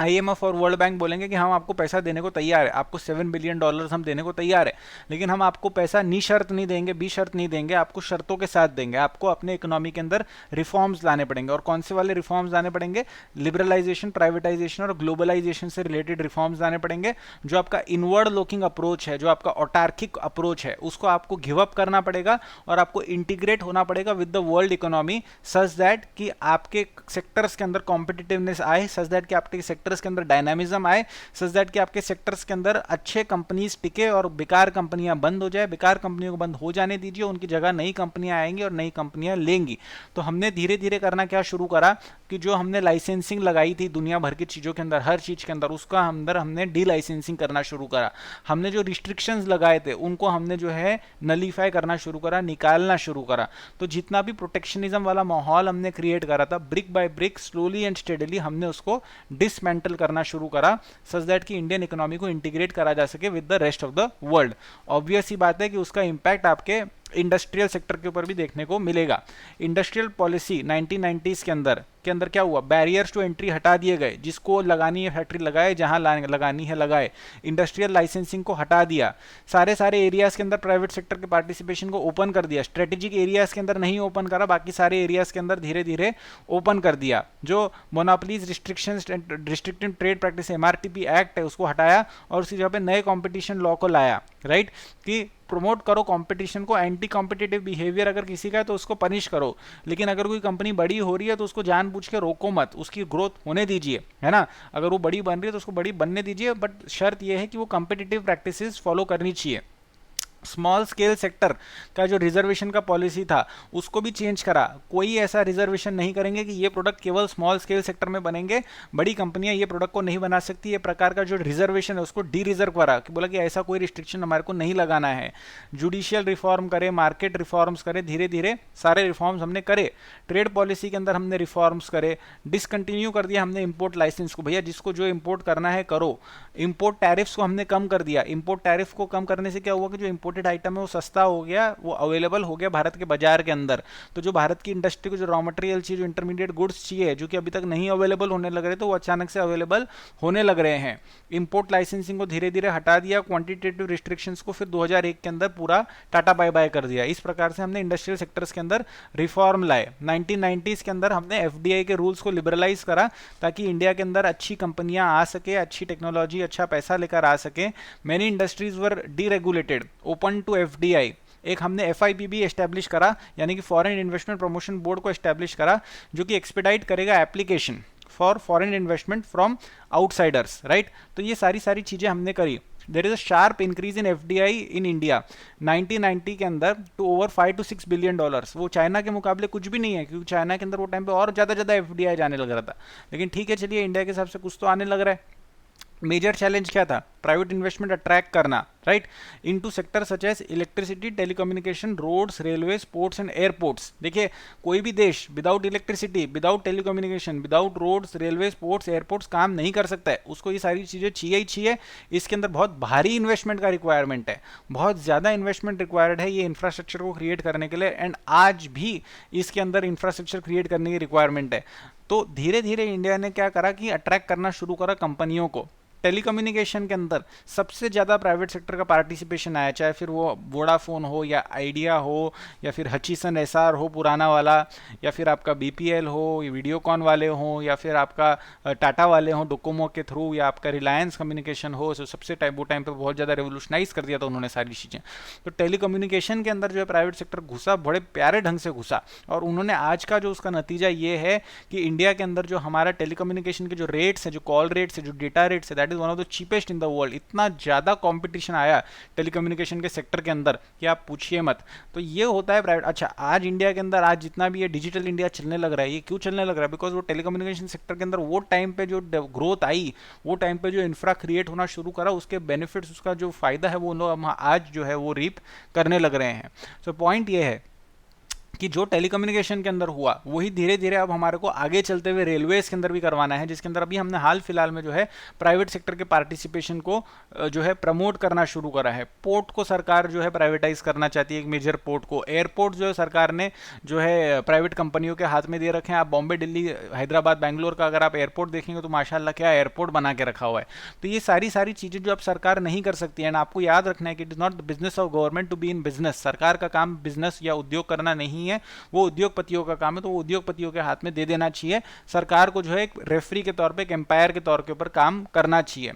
IMF और वर्ल्ड बैंक बोलेंगे कि हम आपको पैसा देने को तैयार है, आपको $7 बिलियन हम देने को तैयार है, लेकिन हम आपको पैसा निशर्त नहीं देंगे, शर्त नहीं देंगे, आपको शर्तों के साथ देंगे। आपको अपने इकोनॉमी के अंदर रिफॉर्म्स लाने पड़ेंगे। और कौन से वाले रिफॉर्म्स लाने पड़ेंगे? लिबरलाइजेशन, प्राइवेटाइजेशन और ग्लोबलाइजेशन से रिलेटेड रिफॉर्म्स लाने पड़ेंगे। जो आपका इनवर्ड लुकिंग अप्रोच है, जो आपका ऑटार्किक अप्रोच है, उसको आपको गिव अप करना पड़ेगा और आपको इंटीग्रेट होना पड़ेगा with the world economy, such that कि आपके सेक्टर्स के अंदर कॉम्पिटिटिवनेस आए, सच दैट कि आपके सेक्टर्स के अंदर डायनामिज्म आए, सच दैट कि आपके सेक्टर्स के अंदर अच्छे कंपनीज टिके और बेकार कंपनियां बंद हो जाए। बेकार कंपनियों को बंद हो जाने दीजिए, उनकी जगह नई कंपनियां आएंगी और नई कंपनियां लेंगी। तो हमने धीरे धीरे करना क्या शुरू करा कि जो हमने लाइसेंसिंग लगाई थी दुनिया भर की चीज़ों के अंदर, हर चीज़ के अंदर, उसका अंदर हमने डी लाइसेंसिंग करना शुरू करा। हमने जो रिस्ट्रिक्शंस लगाए थे उनको हमने जो है नलीफाई करना शुरू करा, निकालना शुरू करा। तो जितना भी प्रोटेक्शनिज्म वाला माहौल हमने क्रिएट करा था, brick by brick, slowly and steadily हमने उसको डिसमेंटल करना शुरू करा, सच दैट कि इंडियन इकोनॉमी को इंटीग्रेट करा जा सके with the rest of the world. Obvious ही बात है कि उसका इंपैक्ट आपके इंडस्ट्रियल सेक्टर के ऊपर भी देखने को मिलेगा। इंडस्ट्रियल पॉलिसी 1990s के अंदर क्या हुआ, बैरियर्स टू एंट्री हटा दिए गए, जिसको लगानी है फैक्ट्री लगाए, जहां लगानी है लगाए। इंडस्ट्रियल लाइसेंसिंग को हटा दिया, सारे एरियाज के अंदर प्राइवेट सेक्टर के पार्टिसिपेशन को ओपन कर दिया। स्ट्रेटेजिक एरियाज के अंदर नहीं ओपन करा, बाकी सारे एरियाज के अंदर धीरे धीरे ओपन कर दिया। जो monopolies restrictions restrictive trade practice MRTP act है उसको हटाया और उसी जगह पे नए कॉम्पिटिशन लॉ को लाया, राइट, कि प्रमोट करो कंपटीशन को, एंटी कॉम्पिटिटिव बिहेवियर अगर किसी का है तो उसको पनिश करो, लेकिन अगर कोई कंपनी बड़ी हो रही है तो उसको जानबूझ के रोको मत, उसकी ग्रोथ होने दीजिए, है ना। अगर वो बड़ी बन रही है तो उसको बड़ी बनने दीजिए, बट शर्त यह है कि वो कंपिटिटिव प्रैक्टिसेस फॉलो करनी चाहिए। स्मॉल स्केल सेक्टर का जो रिजर्वेशन का पॉलिसी था उसको भी चेंज करा, कोई ऐसा रिजर्वेशन नहीं करेंगे कि ये प्रोडक्ट केवल स्मॉल स्केल सेक्टर में बनेंगे, बड़ी कंपनियां ये प्रोडक्ट को नहीं बना सकती। ये प्रकार का जो रिजर्वेशन है उसको डी रिजर्व करा, कि बोला कि ऐसा कोई रिस्ट्रिक्शन हमारे को नहीं लगाना है। जुडिशियल रिफॉर्म करे, मार्केट रिफॉर्म्स करे, धीरे धीरे सारे रिफॉर्म्स हमने करे। ट्रेड पॉलिसी के अंदर हमने रिफॉर्म्स करे, डिसकंटिन्यू कर दिया हमने इंपोर्ट लाइसेंस को, भैया जिसको जो इंपोर्ट करना है करो। इंपोर्ट टैरिफ्स को हमने कम कर दिया, इंपोर्ट टैरिफ को कम करने से क्या हुआ कि जो इंपोर्टेड आइटम है वो सस्ता हो गया, वो अवेलेबल हो गया भारत के बाजार के अंदर। तो जो भारत की इंडस्ट्री को जो रॉ मटेरियल चाहिए, जो इंटरमीडिएट गुड्स चाहिए, जो कि अभी तक नहीं अवेलेबल होने लग रहे, तो वो अचानक से अवेलेबल होने लग रहे हैं। इंपोर्ट लाइसेंसिंग को धीरे धीरे हटा दिया, क्वांटिटेटिव रिस्ट्रिक्शंस को फिर 2001 के अंदर पूरा टाटा बाय बाय कर दिया। इस प्रकार से हमने इंडस्ट्रियल सेक्टर्स के अंदर रिफॉर्म लाए। 1990s के अंदर हमने FDI के रूल्स को लिबरलाइज करा, ताकि इंडिया के अंदर अच्छी कंपनियां आ सके, अच्छी टेक्नोलॉजी, अच्छा पैसा लेकर आ सके। Many industries were deregulated, open to FDI। एक हमने FIP भी एस्टैब्लिश करा, यानी कि फॉरेन इन्वेस्टमेंट प्रमोशन बोर्ड को एस्टैब्लिश करा, जो कि एक्सपेडाइट करेगा application for foreign investment from outsiders, right. तो ये सारी चीजें हमने करी। There is a sharp increase in FDI in India 1990 के अंदर to over 5 to 6 billion dollars. वो चाइना के मुकाबले कुछ भी नहीं है, क्योंकि चाइना के अंदर वो टाइम पे और ज्यादा FDI जाने लग रहा था, लेकिन ठीक है, चलिए इंडिया के हिसाब से कुछ तो आने लग रहा है। मेजर चैलेंज क्या था, प्राइवेट इन्वेस्टमेंट अट्रैक्ट करना, right, into sector such as electricity, telecommunication, roads, railways, ports and airports. देखिए, कोई भी देश without electricity, without telecommunication, without roads, railways, ports, airports काम नहीं कर सकता है। उसको ये सारी चीजें चाहिए ही चाहिए। इसके अंदर बहुत भारी इन्वेस्टमेंट का रिक्वायरमेंट है, बहुत ज्यादा इन्वेस्टमेंट रिक्वायर्ड है ये इंफ्रास्ट्रक्चर को क्रिएट करने के लिए, एंड आज भी इसके अंदर इंफ्रास्ट्रक्चर क्रिएट करने की रिक्वायरमेंट है। तो धीरे धीरे इंडिया ने क्या करा कि अट्रैक्ट करना शुरू करा कंपनियों को। टेलीकम्युनिकेशन के अंदर सबसे ज़्यादा प्राइवेट सेक्टर का पार्टिसिपेशन आया, चाहे फिर वो वोडाफोन हो या आइडिया हो या फिर हचीसन SR हो पुराना वाला, या फिर आपका BPL हो, वीडियोकॉन वाले हो, या फिर आपका टाटा वाले हो डोकोमो के थ्रू, या आपका रिलायंस कम्युनिकेशन हो। सो सबसे वो टाइम पे बहुत ज़्यादा रेवोल्यूशनाइज कर दिया था उन्होंने सारी चीज़ें। तो टेलीकम्युनिकेशन के अंदर जो है प्राइवेट सेक्टर घुसा, बड़े प्यारे ढंग से घुसा, और उन्होंने आज का जो उसका नतीजा ये है कि इंडिया के अंदर जो हमारा टेलीकम्युनिकेशन के जो रेट्स है, जो कॉल रेट्स है, जो डेटा रेट्स है, that is one of the cheapest in the world. इतना ज़्यादा कंपटीशन आया टेलीकम्युनिकेशन के सेक्टर के अंदर कि आप पूछिए मत। तो ये होता है प्राइवेट। अच्छा, आज इंडिया के अंदर आज जितना भी ये डिजिटल इंडिया चलने लग रहा है, ये क्यों चलने लग रहा है? बिकॉज वो टेलीकम्युनिकेशन सेक्टर के अंदर वो टाइम पे जो ग्रोथ आई, वो टाइम पे जो इंफ्रा क्रिएट होना शुरू करा, उसके बेनिफिट्स, उसका जो फायदा है वो लोग आज जो है वो रीप करने लग रहे हैं। सो पॉइंट ये है कि जो टेलीकम्युनिकेशन के अंदर हुआ वही धीरे धीरे अब हमारे को आगे चलते हुए रेलवेज के अंदर भी करवाना है, जिसके अंदर अभी हमने हाल फिलहाल में जो है प्राइवेट सेक्टर के पार्टिसिपेशन को जो है प्रमोट करना शुरू करा है। पोर्ट को सरकार जो है प्राइवेटाइज करना चाहती है, एक मेजर पोर्ट को। एयरपोर्ट जो है सरकार ने जो है प्राइवेट कंपनियों के हाथ में दे रखे हैं। आप बॉम्बे, दिल्ली, हैदराबाद, बैंगलोर का अगर आप एयरपोर्ट देखेंगे तो माशाल्लाह क्या एयरपोर्ट बना के रखा हुआ है। तो ये सारी चीज़ें जो अब सरकार नहीं कर सकती है, आपको याद रखना है कि it is not the business of government to be in business. सरकार का काम बिजनेस या उद्योग करना नहीं है, वो उद्योगपतियों का काम है। तो वो उद्योगपतियों के हाथ में दे देना चाहिए। सरकार को जो है एक रेफरी के तौर पे, एक एम्पायर के तौर के ऊपर काम करना चाहिए।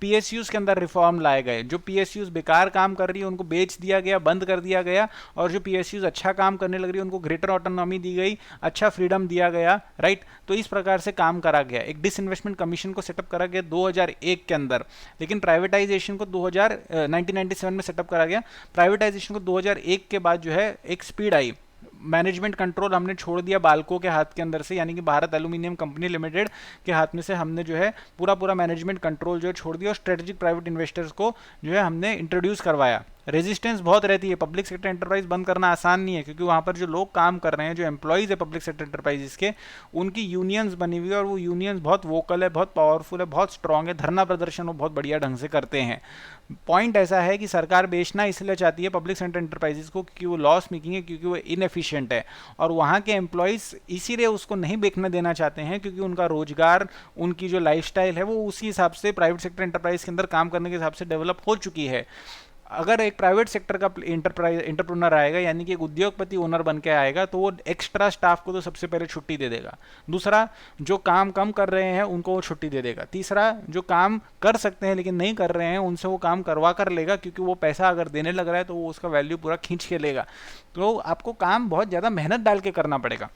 PSUs के अंदर रिफॉर्म लाए गए। जो PSUs बेकार काम कर रही है उनको बेच दिया गया, बंद कर दिया गया, और जो PSUs अच्छा काम करने लग रही है उनको ग्रेटर ऑटोनॉमी दी गई, अच्छा फ्रीडम दिया गया, राइट। तो इस प्रकार से काम करा गया। एक डिसइन्वेस्टमेंट कमीशन को सेटअप करा गया 2001 के अंदर, लेकिन प्राइवेटाइजेशन को 1997 में सेटअप करा गया। प्राइवेटाइजेशन को 2001 के बाद जो है एक स्पीड आई। मैनेजमेंट कंट्रोल हमने छोड़ दिया बाल्को के हाथ के अंदर से, यानी कि भारत एल्यूमिनियम कंपनी लिमिटेड के हाथ में से हमने जो है पूरा मैनेजमेंट कंट्रोल जो है छोड़ दिया, और स्ट्रेटेजिक प्राइवेट इन्वेस्टर्स को जो है हमने इंट्रोड्यूस करवाया, रेजिस्टेंस बहुत रहती है। पब्लिक सेक्टर एंटरप्राइज बंद करना आसान नहीं है, क्योंकि वहाँ पर जो लोग काम कर रहे हैं, जो एम्प्लॉयज़ है पब्लिक सेक्टर एंटरप्राइजेस के, उनकी यूनियंस बनी हुई है और वो यूनियंस बहुत वोकल है, बहुत पावरफुल है, बहुत स्ट्रांग है, धरना प्रदर्शन वो बहुत बढ़िया ढंग से करते हैं। पॉइंट ऐसा है कि सरकार बेचना इसलिए चाहती है पब्लिक सेक्टर एंटरप्राइजेस को क्योंकि वो लॉस मेकिंग है, क्योंकि वो इनएफिशिएंट है, और वहाँ के एम्प्लॉयज़ इसीलिए उसको नहीं बेचने देना चाहते हैं, क्योंकि उनका रोजगार, उनकी जो लाइफस्टाइल है वो उसी हिसाब से प्राइवेट सेक्टर एंटरप्राइज के अंदर काम करने के हिसाब से डेवलप हो चुकी है। अगर एक प्राइवेट सेक्टर का एंटरप्रेन्योर आएगा, यानी कि एक उद्योगपति ओनर बन के आएगा, तो वो एक्स्ट्रा स्टाफ को तो सबसे पहले छुट्टी दे देगा। दूसरा, जो काम कम कर रहे हैं उनको वो छुट्टी दे देगा। तीसरा, जो काम कर सकते हैं लेकिन नहीं कर रहे हैं उनसे वो काम करवा कर लेगा, क्योंकि वो पैसा अगर देने लग रहा है तो वो उसका वैल्यू पूरा खींच के लेगा। तो आपको काम बहुत ज़्यादा मेहनत डाल के करना पड़ेगा।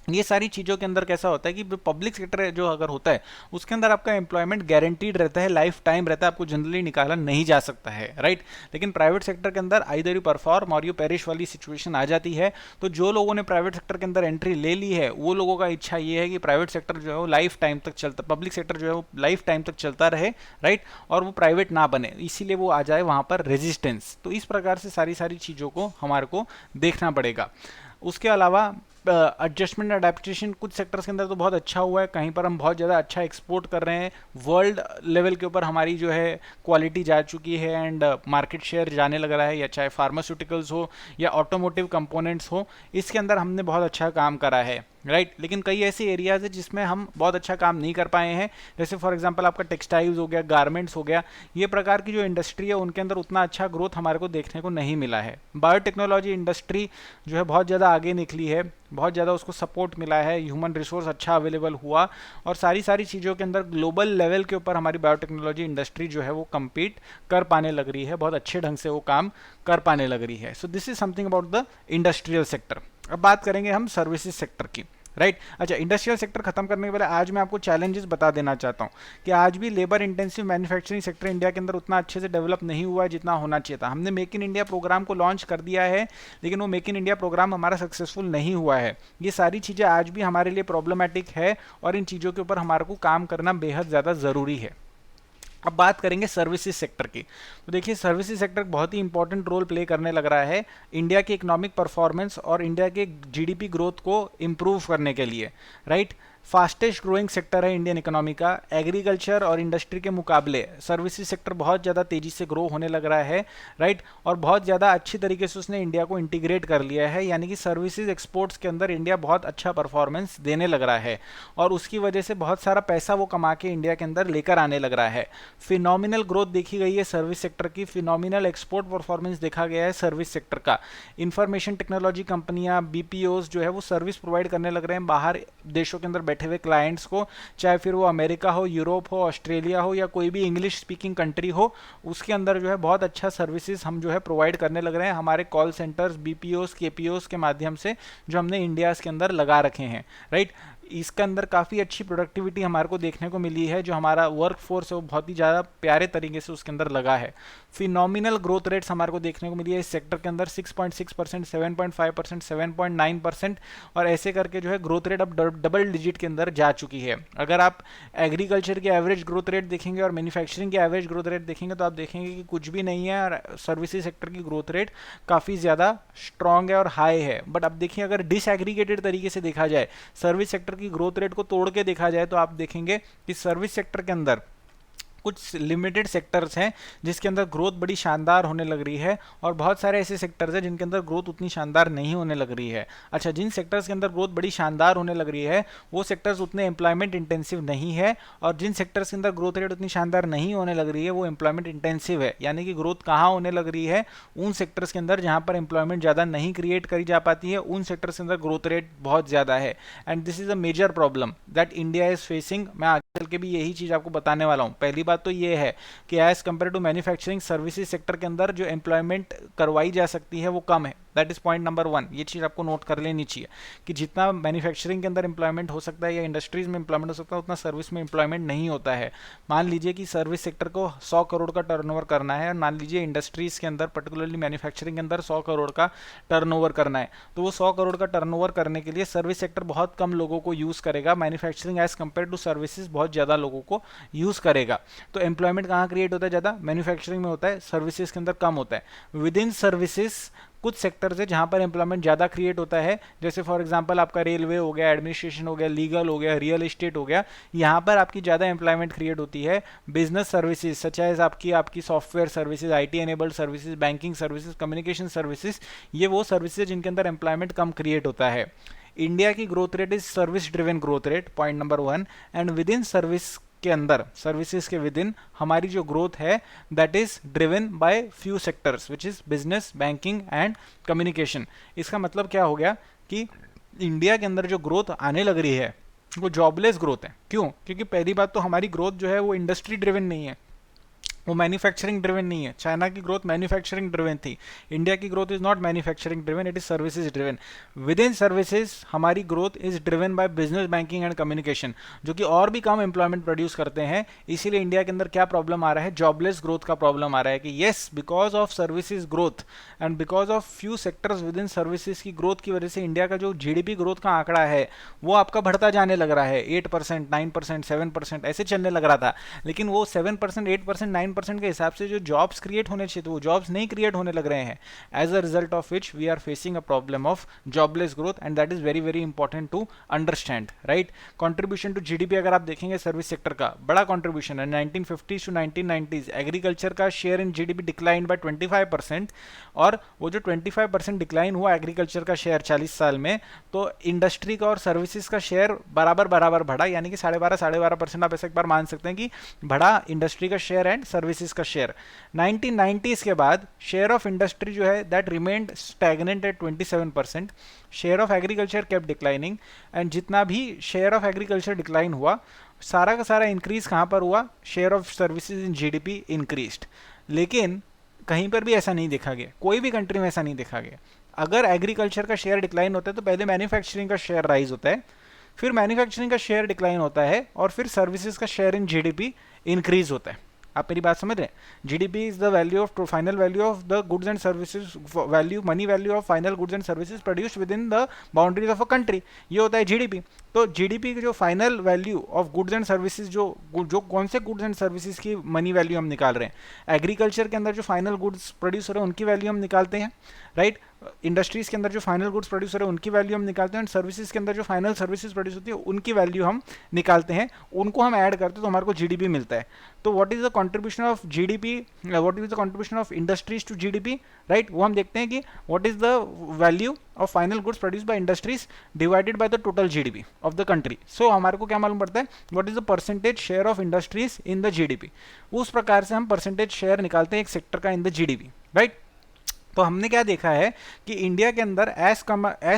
ये सारी चीज़ों के अंदर कैसा होता है कि पब्लिक सेक्टर जो अगर होता है उसके अंदर आपका एम्प्लॉयमेंट गारंटीड रहता है, लाइफ टाइम रहता है, आपको जनरली निकाला नहीं जा सकता है, राइट। लेकिन प्राइवेट सेक्टर के अंदर आइदर यू परफॉर्म और यू पेरिश वाली सिचुएशन आ जाती है। तो जो लोगों ने प्राइवेट सेक्टर के अंदर एंट्री ले ली है वो लोगों का इच्छा ये है कि प्राइवेट सेक्टर जो है वो लाइफ टाइम तक चलता, पब्लिक सेक्टर जो है वो लाइफ टाइम तक चलता रहे, राइट, और वो प्राइवेट ना बने, इसीलिए वो आ जाए वहाँ पर रेजिस्टेंस। तो इस प्रकार से सारी चीज़ों को हमारे को देखना पड़ेगा। उसके अलावा एडजस्टमेंट अडेप्टेशन कुछ सेक्टर्स के अंदर तो बहुत अच्छा हुआ है, कहीं पर हम बहुत ज़्यादा अच्छा एक्सपोर्ट कर रहे हैं, वर्ल्ड लेवल के ऊपर हमारी जो है क्वालिटी जा चुकी है एंड मार्केट शेयर जाने लग रहा है, या चाहे फार्मास्यूटिकल्स हो या ऑटोमोटिव कंपोनेंट्स हो, इसके अंदर हमने बहुत अच्छा काम करा है, राइट। लेकिन कई ऐसे एरियाज है जिसमें हम बहुत अच्छा काम नहीं कर पाए हैं, जैसे फॉर एग्जांपल आपका टेक्सटाइल्स हो गया, गारमेंट्स हो गया, ये प्रकार की जो इंडस्ट्री है उनके अंदर उतना अच्छा ग्रोथ हमारे को देखने को नहीं मिला है। बायोटेक्नोलॉजी इंडस्ट्री जो है बहुत ज़्यादा आगे निकली है, बहुत ज़्यादा उसको सपोर्ट मिला है, ह्यूमन रिसोर्स अच्छा अवेलेबल हुआ, और सारी चीज़ों के अंदर ग्लोबल लेवल के ऊपर हमारी बायोटेक्नोलॉजी इंडस्ट्री जो है वो कम्पीट कर पाने लग रही है, बहुत अच्छे ढंग से वो काम कर पाने लग रही है। So this is something about the industrial sector. अब बात करेंगे हम सर्विसेज सेक्टर की, राइट। अच्छा, इंडस्ट्रियल सेक्टर खत्म करने के पहले आज मैं आपको चैलेंजेस बता देना चाहता हूँ कि आज भी labour intensive manufacturing sector India के अंदर उतना अच्छे से डेवलप नहीं हुआ है जितना होना चाहिए था। हमने मेक इन इंडिया प्रोग्राम को लॉन्च कर दिया है, लेकिन वो मेक इन इंडिया प्रोग्राम हमारा सक्सेसफुल नहीं हुआ है। ये सारी चीज़ें आज भी हमारे लिए प्रॉब्लमेटिक है और इन चीज़ों के ऊपर हमारे को काम करना बेहद ज़्यादा ज़रूरी है। अब बात करेंगे सर्विसेज सेक्टर की। तो देखिए, सर्विसेज सेक्टर बहुत ही इंपॉर्टेंट रोल प्ले करने लग रहा है इंडिया की इकोनॉमिक परफॉर्मेंस और इंडिया के जीडीपी ग्रोथ को इम्प्रूव करने के लिए, राइट। फास्टेस्ट ग्रोइंग सेक्टर है इंडियन इकोनॉमी का। एग्रीकल्चर और इंडस्ट्री के मुकाबले सर्विसेज सेक्टर बहुत ज़्यादा तेज़ी से ग्रो होने लग रहा है, राइट, और बहुत ज़्यादा अच्छी तरीके से उसने इंडिया को इंटीग्रेट कर लिया है, यानी कि सर्विसेज एक्सपोर्ट्स के अंदर इंडिया बहुत अच्छा परफॉर्मेंस देने लग रहा है और उसकी वजह से बहुत सारा पैसा वो कमा के इंडिया के अंदर लेकर आने लग रहा है। फिनोमिनल ग्रोथ देखी गई है सर्विस सेक्टर की, फिनोमिनल एक्सपोर्ट परफॉर्मेंस देखा गया है सर्विस सेक्टर का। इंफॉर्मेशन टेक्नोलॉजी कंपनियां, बीपीओज जो है वो सर्विस प्रोवाइड करने लग रहे हैं बाहर देशों के अंदर बैठे हुए क्लाइंट्स को, चाहे फिर वो अमेरिका हो, यूरोप हो, ऑस्ट्रेलिया हो या कोई भी इंग्लिश स्पीकिंग कंट्री हो, उसके अंदर जो है बहुत अच्छा सर्विसेज हम जो है प्रोवाइड करने लग रहे हैं हमारे कॉल सेंटर्स, बीपीओज, केपीओज के माध्यम से जो हमने इंडिया के अंदर लगा रखे हैं, राइट। इसके अंदर काफ़ी अच्छी प्रोडक्टिविटी हमारे को देखने को मिली है, जो हमारा वर्क फोर्स है वो बहुत ही ज़्यादा प्यारे तरीके से उसके अंदर लगा है। फिनोमिनल ग्रोथ रेट्स हमारे को देखने को मिली है इस सेक्टर के अंदर 6.6%, 7.5%, 7.9%, और ऐसे करके जो है ग्रोथ रेट अब डबल डिजिट के अंदर जा चुकी है। अगर आप एग्रीकल्चर की एवरेज ग्रोथ रेट देखेंगे और मैन्युफैक्चरिंग की एवरेज ग्रोथ रेट देखेंगे तो आप देखेंगे कि कुछ भी नहीं है, और सर्विसेज सेक्टर की ग्रोथ रेट काफ़ी ज़्यादा स्ट्रॉन्ग है और हाई है। बट अब देखिए, अगर डिसएग्रीगेटेड तरीके से देखा जाए, सर्विस सेक्टर की ग्रोथ रेट को तोड़ के देखा जाए, तो आप देखेंगे कि सर्विस सेक्टर के अंदर कुछ लिमिटेड सेक्टर्स हैं जिसके अंदर ग्रोथ बड़ी शानदार होने लग रही है, और बहुत सारे ऐसे सेक्टर्स हैं जिनके अंदर ग्रोथ उतनी शानदार नहीं होने लग रही है। अच्छा, जिन सेक्टर्स के अंदर ग्रोथ बड़ी शानदार होने लग रही है वो सेक्टर्स उतने एम्प्लॉयमेंट इंटेंसिव नहीं है, और जिन सेक्टर्स के अंदर ग्रोथ रेट उतनी शानदार नहीं होने लग रही है वो एम्प्लॉयमेंट इंटेंसिव है। यानी कि ग्रोथ कहाँ होने लग रही है? उन सेक्टर्स के अंदर जहाँ पर एम्प्लॉयमेंट ज़्यादा नहीं क्रिएट करी जा पाती है, उन सेक्टर्स के अंदर ग्रोथ रेट बहुत ज़्यादा है। And this is a major problem that India is facing. मैं आगे चल के भी यही चीज़ आपको बताने वाला हूँ। पहली बात तो ये है कि as compare to manufacturing, services sector के अंदर जो एम्प्लॉयमेंट करवाई जा सकती है वो कम है। That is point number 1। ये चीज़ आपको नोट कर लेनी चाहिए कि जितना मैन्युफैक्चरिंग के अंदर एम्प्लॉयमेंट हो सकता है या इंडस्ट्रीज में एम्प्लॉयमेंट हो सकता है, उतना सर्विस में एम्प्लॉयमेंट नहीं होता है। मान लीजिए कि सर्विस सेक्टर को 100 करोड़ का टर्नओवर करना है, और मान लीजिए इंडस्ट्रीज के अंदर पर्टिकुलरली मैन्युफैक्चरिंग के अंदर 100 करोड़ का टर्नओवर करना है, तो वो 100 करोड़ का टर्नओवर करने के लिए सर्विस सेक्टर बहुत कम लोगों को यूज़ करेगा, manufacturing as compare to services बहुत ज़्यादा लोगों को यूज़ करेगा। तो एम्प्लॉयमेंट कहाँ क्रिएट होता है ज़्यादा? मैन्युफैक्चरिंग में होता है, सर्विसेज के अंदर कम होता है। विद इन सर्विसेज कुछ सेक्टर्स है जहां पर एम्प्लॉयमेंट ज़्यादा क्रिएट होता है, जैसे फॉर एग्जांपल आपका रेलवे हो गया, एडमिनिस्ट्रेशन हो गया, लीगल हो गया, रियल एस्टेट हो गया, यहाँ पर आपकी ज़्यादा एम्प्लॉयमेंट क्रिएट होती है। बिजनेस सर्विसेज सच एज आपकी software services, IT enabled services, banking services, communication services, ये वो सर्विसेज जिनके अंदर एम्प्लॉयमेंट कम क्रिएट होता है। इंडिया की growth rate is service driven growth rate, point number 1। And with in service के अंदर, सर्विसेज के विद इन हमारी जो ग्रोथ है that is driven bye few sectors which is business, banking and communication. इसका मतलब क्या हो गया कि इंडिया के अंदर जो ग्रोथ आने लग रही है वो जॉबलेस ग्रोथ है। क्यों? क्योंकि पहली बात तो हमारी ग्रोथ जो है वो इंडस्ट्री ड्रिवन नहीं है, वो मैन्युफैक्चरिंग ड्रिवन नहीं है। चाइना की ग्रोथ मैन्युफैक्चरिंग ड्रिवन थी, इंडिया की growth is not manufacturing driven, it is services driven. Within services हमारी growth is driven by business, banking and communication, जो कि और भी कम एम्प्लॉयमेंट प्रोड्यूस करते हैं। इसीलिए इंडिया के अंदर क्या प्रॉब्लम आ रहा है? जॉबलेस ग्रोथ का प्रॉब्लम आ रहा है कि yes, because of services growth and because of few sectors with in services की ग्रोथ की वजह से इंडिया का जो जीडीपी ग्रोथ का आंकड़ा है वो आपका बढ़ता जाने लग रहा है। 8%, 9%, 7% ऐसे चलने लग रहा था, लेकिन वो 7%, 8%, 9% के हिसाब से जो जॉब्स क्रिएट होने चाहिए तो वो जॉब्स नहीं क्रिएट होने लग रहे हैं। As a result of which we are facing a problem of jobless growth, and that is very very important to understand, right. Contribution to GDP अगर आप देखेंगे सर्विस सेक्टर का बड़ा कंट्रीब्यूशन है। 1950s टू 1990s एग्रीकल्चर का share in GDP decline by 25%, और वो जो 25% डिक्लाइन हुआ एग्रीकल्चर का शेयर 40 साल में, तो इंडस्ट्री का और सर्विसेज का शेयर बराबर बराबर बढ़ा, यानी कि 12.5% आप ऐसा एक बार मान सकते हैं कि बढ़ा इंडस्ट्री का शेयर एंड सर्विसेज का शेयर। 1990s के बाद शेयर ऑफ इंडस्ट्री जो है that remained stagnant at 27%, share of agriculture kept declining, and जितना भी शेयर ऑफ एग्रीकल्चर डिक्लाइन हुआ सारा का सारा इंक्रीज कहाँ पर हुआ? Share of services in GDP increased. लेकिन कहीं पर भी ऐसा नहीं देखा गया, कोई भी कंट्री में ऐसा नहीं देखा गया। अगर एग्रीकल्चर का शेयर डिक्लाइन होता है तो पहले मैन्युफैक्चरिंग का शेयर राइज होता है, फिर मैन्युफैक्चरिंग का शेयर डिक्लाइन होता है, और फिर सर्विसेज का शेयर इन जीडीपी इंक्रीज होता है। आप मेरी बात समझ रहे हैं? GDP is the value of final value of the goods and services, value money value of final goods and services produced with in the boundaries of a country, ये होता है जीडीपी। तो जीडीपी की जो final value of goods and services, जो कौन से goods and services की मनी वैल्यू हम निकाल रहे हैं, एग्रीकल्चर के अंदर जो फाइनल गुड्स प्रोड्यूस हो रहे हैं उनकी वैल्यू हम निकालते हैं, राइट। इंडस्ट्रीज के अंदर जो फाइनल गुड्स प्रोड्यूस हो रहे हैं उनकी वैल्यू हम निकालते हैं, एंड सर्विसेज के अंदर जो फाइनल सर्विसेज प्रोड्यूस होती है उनकी वैल्यू हम निकालते हैं, उनको हम ऐड करते हैं तो हमारे को जीडीपी मिलता है। तो what is the contribution of GDP, what is the contribution of industries to GDP, right. वो हम देखते हैं कि what is the value of final goods produce by industries divided by the total GDP of the country. So हमारे को क्या मालूम पड़ता है? What is the percentage share of industries in the GDP. उस प्रकार से हम परसेंटेज शेयर निकालते हैं एक सेक्टर का इन द जीडीपी, राइट। तो हमने क्या देखा है कि इंडिया के अंदर as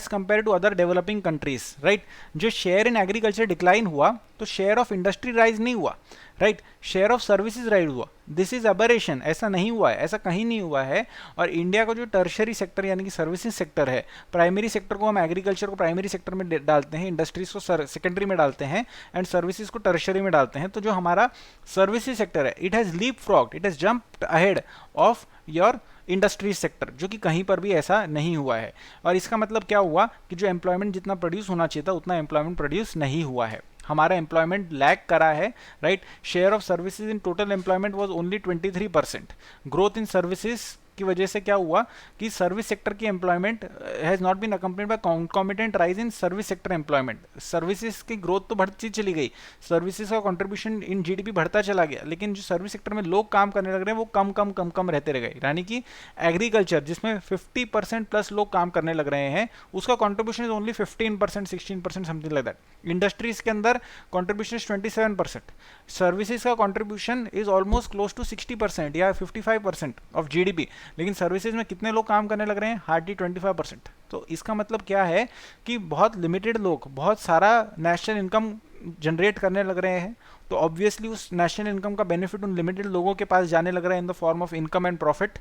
compare to other developing countries, right, जो शेयर इन एग्रीकल्चर डिक्लाइन हुआ तो शेयर ऑफ इंडस्ट्री राइज नहीं हुआ, right, share of services rise हुआ। दिस इज अबरेशन, ऐसा नहीं हुआ है, ऐसा कहीं नहीं हुआ है। और इंडिया का जो टर्शरी सेक्टर यानी कि सर्विसेज सेक्टर है, प्राइमरी सेक्टर को हम एग्रीकल्चर को प्राइमरी सेक्टर में डालते हैं, इंडस्ट्रीज को सेकेंडरी में डालते हैं, एंड सर्विसेज को टर्शरी में डालते हैं। तो जो हमारा सर्विसेज सेक्टर है it has leapfrogged, it has jumped ahead of your industries sector, जो कि कहीं पर भी ऐसा नहीं हुआ है। और इसका मतलब क्या हुआ कि जो एम्प्लॉयमेंट जितना प्रोड्यूस होना चाहिए था उतना एम्प्लॉयमेंट प्रोड्यूस नहीं हुआ है, हमारा एम्प्लॉयमेंट लैग करा है, right. Share of services in total employment was only 23%। Growth in services की वजह से क्या हुआ कि सर्विस सेक्टर की employment has not been accompanied by concomitant rise in service sector employment. Services की ग्रोथ तो बढ़ती चली गई, सर्विसेज का कंट्रीब्यूशन इन जीडीपी बढ़ता चला गया, लेकिन जो सर्विस सेक्टर में लोग काम करने लग रहे हैं वो कम कम कम कम रहते रह गए। यानी कि एग्रीकल्चर जिसमें 50% प्लस लोग काम करने लग रहे हैं उसका contribution is only 15%, 16%, something like that. Industries के अंदर कॉन्ट्रीब्यूशन इज 27%, सर्विसेज का contribution is almost close to 60% या 55% ऑफ जीडीपी, लेकिन सर्विसेज में कितने लोग काम करने लग रहे हैं? हार्डली 25%। तो इसका मतलब क्या है कि बहुत लिमिटेड लोग बहुत सारा नेशनल इनकम जनरेट करने लग रहे हैं, तो ऑब्वियसली उस नेशनल इनकम का बेनिफिट उन लिमिटेड लोगों के पास जाने लग रहा है in the form of income and profit.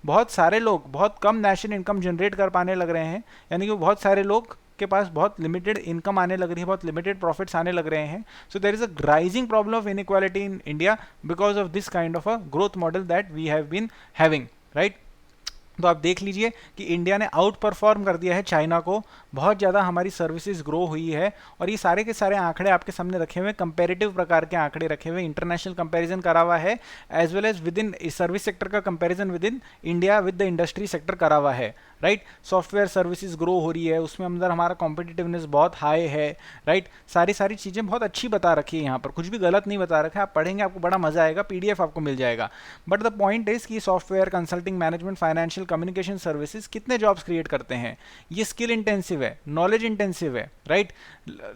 बहुत सारे लोग बहुत कम नेशनल इनकम जनरेट कर पाने लग रहे हैं, यानी कि बहुत सारे लोग के पास बहुत लिमिटेड इनकम आने लग रही है, बहुत लिमिटेड प्रॉफिट्स आने लग रहे हैं. So there is a rising problem of inequality in India because of this kind of a growth model that we have been having, right. तो आप देख लीजिए कि इंडिया ने आउट परफॉर्म कर दिया है चाइना को, बहुत ज़्यादा हमारी सर्विसेज ग्रो हुई है. और ये सारे के सारे आंकड़े आपके सामने रखे हुए, कंपैरेटिव प्रकार के आंकड़े रखे हुए, इंटरनेशनल कंपैरिजन करा हुआ है, as well as within service sector का comparison within India with the industry sector करा हुआ है, राइट. सॉफ्टवेयर सर्विसेज ग्रो हो रही है, उसमें अंदर हमारा कॉम्पिटिटिवनेस बहुत हाई है, राइट. सारी चीज़ें बहुत अच्छी बता रखी है, यहाँ पर कुछ भी गलत नहीं बता रखा है. आप पढ़ेंगे आपको बड़ा मजा आएगा, पीडीएफ आपको मिल जाएगा. बट द पॉइंट इज कि software, consulting, management, financial, communication services कितने जॉब्स क्रिएट करते हैं. ये स्किल इंटेंसिव है, नॉलेज इंटेंसिव है, राइट.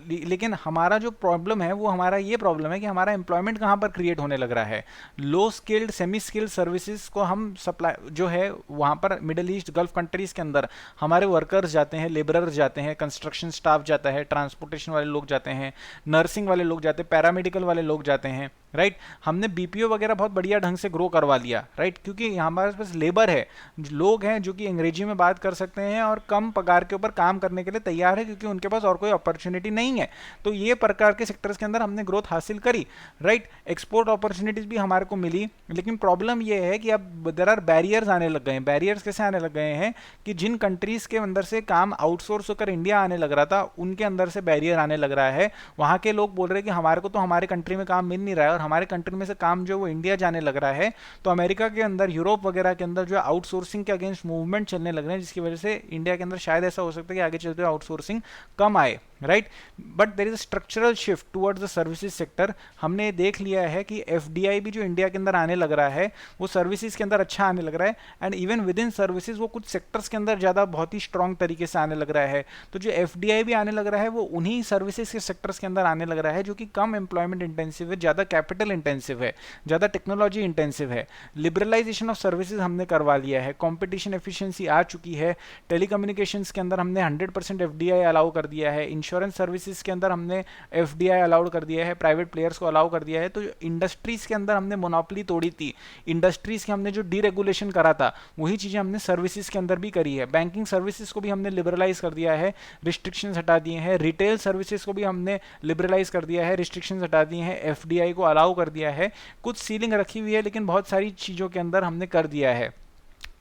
लेकिन हमारा जो प्रॉब्लम है वो हमारा ये प्रॉब्लम है कि हमारा एम्प्लॉयमेंट कहाँ पर क्रिएट होने लग रहा है. लो स्किल्ड, सेमी स्किल्ड सर्विसेज को हम सप्लाई जो है वहाँ पर मिडिल ईस्ट, गल्फ कंट्रीज के अंदर हमारे वर्कर्स जाते हैं, लेबरर्स जाते हैं, कंस्ट्रक्शन स्टाफ जाता है, ट्रांसपोर्टेशन वाले लोग जाते हैं, नर्सिंग वाले लोग जाते हैं, पैरामेडिकल वाले लोग जाते हैं, राइट. हमने बीपीओ वगैरह बहुत बढ़िया ढंग से ग्रो करवा लिया, राइट, क्योंकि यहाँ हमारे पास लेबर है, लोग हैं जो कि अंग्रेजी में बात कर सकते हैं और कम पगार के ऊपर काम करने के लिए तैयार है, क्योंकि उनके पास और कोई अपॉर्चुनिटी नहीं है. तो ये प्रकार के सेक्टर्स के अंदर हमने ग्रोथ हासिल करी, राइट. एक्सपोर्ट अपॉर्चुनिटीज भी हमारे को मिली. लेकिन प्रॉब्लम ये है कि अब देयर आर बैरियर्स आने लग गए हैं. बैरियर्स कैसे आने लग गए हैं कि जिन कंट्रीज के अंदर से काम आउटसोर्स होकर इंडिया आने लग रहा था, उनके अंदर से बैरियर आने लग रहा है. वहाँ के लोग बोल रहे हैं कि हमारे को तो हमारे कंट्री में काम मिल नहीं रहा है, और हमारे कंट्री में से काम जो वो इंडिया जाने लग रहा है. तो अमेरिका के अंदर, यूरोप वगैरह के अंदर जो आउटसोर्सिंग के अगेंस्ट मूवमेंट चलने लग रहे हैं, जिसकी वजह से इंडिया के अंदर शायद ऐसा हो सकता है कि आगे चलते हुए आउटसोर्सिंग कम आए, right. But there is a structural shift towards the services sector. हमने देख लिया है कि एफडीआई भी जो इंडिया के अंदर आने लग रहा है वो सर्विसेज के अंदर अच्छा आने लग रहा है, and even with in services वो कुछ सेक्टर्स के अंदर ज़्यादा बहुत ही स्ट्रॉन्ग तरीके से आने लग रहा है. तो जो एफडीआई भी आने लग रहा है वो उन्हीं सर्विसेज के सेक्टर्स के अंदर आने लग रहा है जो कि कम एम्प्लॉयमेंट इंटेंसिव है, ज़्यादा कैपिटल इंटेंसिव है, ज़्यादा टेक्नोलॉजी इंटेंसिव है. लिबरलाइजेशन ऑफ सर्विसेज हमने करवा लिया है, कॉम्पिटिशन एफिशिएंसी आ चुकी है. टेलीकम्युनिकेशंस के अंदर हमने 100% एफडीआई अलाउ कर दिया है. इंश्योरेंस सर्विसेज के अंदर हमने एफडीआई अलाउड कर दिया है, प्राइवेट प्लेयर्स को अलाउ कर दिया है. तो इंडस्ट्रीज के अंदर हमने मोनोपोली तोड़ी थी, इंडस्ट्रीज के हमने जो डीरेगुलेशन करा था वही चीज़ें हमने सर्विसेज के अंदर भी करी है. बैंकिंग सर्विसेज को भी हमने लिबरलाइज कर दिया है, रिस्ट्रिक्शंस हटा दिए हैं. रिटेल सर्विसेज को भी हमने लिबरलाइज कर दिया है, रिस्ट्रिक्शंस हटा दिए हैं, एफडीआई को अलाउ कर दिया है. कुछ सीलिंग रखी हुई है, लेकिन बहुत सारी चीज़ों के अंदर हमने कर दिया है.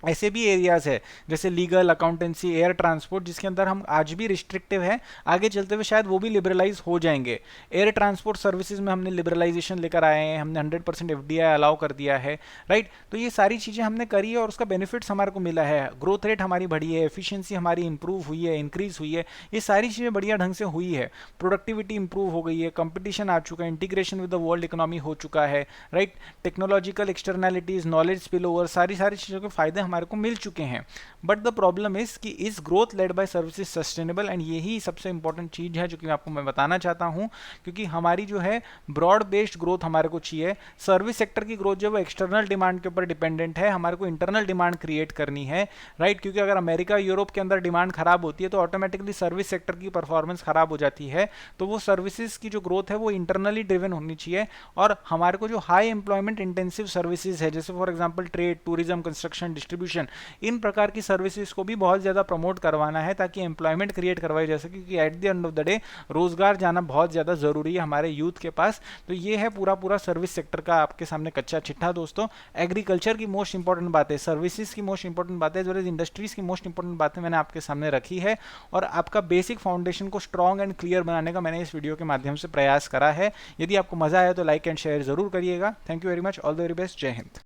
ऐसे भी एरियाज है जैसे लीगल, अकाउंटेंसी, एयर ट्रांसपोर्ट, जिसके अंदर हम आज भी रिस्ट्रिक्टिव है, आगे चलते हुए शायद वो भी लिबरलाइज हो जाएंगे. एयर ट्रांसपोर्ट सर्विसेज में हमने लिबरलाइजेशन लेकर आए हैं, हमने 100% एफडीआई अलाउ कर दिया है, राइट. तो ये सारी चीज़ें हमने करी है और उसका बेनिफिट्स हमारे को मिला है. ग्रोथ रेट हमारी बढ़ी है, एफिशिएंसी हमारी इंप्रूव हुई है, इंक्रीज हुई है. ये सारी चीज़ें बढ़िया ढंग से हुई है. प्रोडक्टिविटी इंप्रूव हो गई है, कंपटीशन आ चुका है, integration with the world economy हो चुका है, right. Technological externalities, knowledge spill over, सारी चीज़ों के फायदे हमारे को मिल चुके हैं. बट द प्रॉब्लम इज कि is growth led by services sustainable, and यही सबसे इंपॉर्टेंट चीज है जो कि आपको मैं बताना चाहता हूं, क्योंकि हमारी जो है ब्रॉड बेस्ड ग्रोथ हमारे को चाहिए. सर्विस सेक्टर की ग्रोथ जो है एक्सटर्नल डिमांड के ऊपर डिपेंडेंट है, हमारे को इंटरनल डिमांड क्रिएट करनी है, राइट. क्योंकि अगर अमेरिका, यूरोप के अंदर डिमांड खराब होती है तो ऑटोमेटिकली सर्विस सेक्टर की परफॉर्मेंस खराब हो जाती है. तो वो सर्विसेज की जो ग्रोथ है वो इंटरनली ड्रिवन होनी चाहिए. और हमारे को जो हाई एम्प्लॉयमेंट इंटेंसिव सर्विसेज है, जैसे for example trade, tourism, construction, distribution, इन प्रकार की सर्विसेज को भी बहुत ज़्यादा प्रमोट करवाना है ताकि एम्प्लॉयमेंट क्रिएट करवाई जा सके. क्योंकि at the end of the day रोजगार जाना बहुत ज़्यादा ज़रूरी है हमारे यूथ के पास. तो ये है पूरा सर्विस सेक्टर का आपके सामने कच्चा चिट्ठा. दोस्तों, एग्रीकल्चर की मोस्ट इंपॉर्टेंट बातें, सर्विसेज की मोस्ट इंपॉर्टेंट बातें, एज वेल एज इंडस्ट्रीज की मोस्ट इंपॉर्टेंट बातें मैंने आपके सामने रखी है, और आपका बेसिक फाउंडेशन को स्ट्रॉन्ग एंड क्लियर बनाने का मैंने इस वीडियो के माध्यम से प्रयास करा है. यदि आपको मजा आया तो लाइक एंड शेयर जरूर करिएगा. Thank you very much. All the very best. जय हिंद.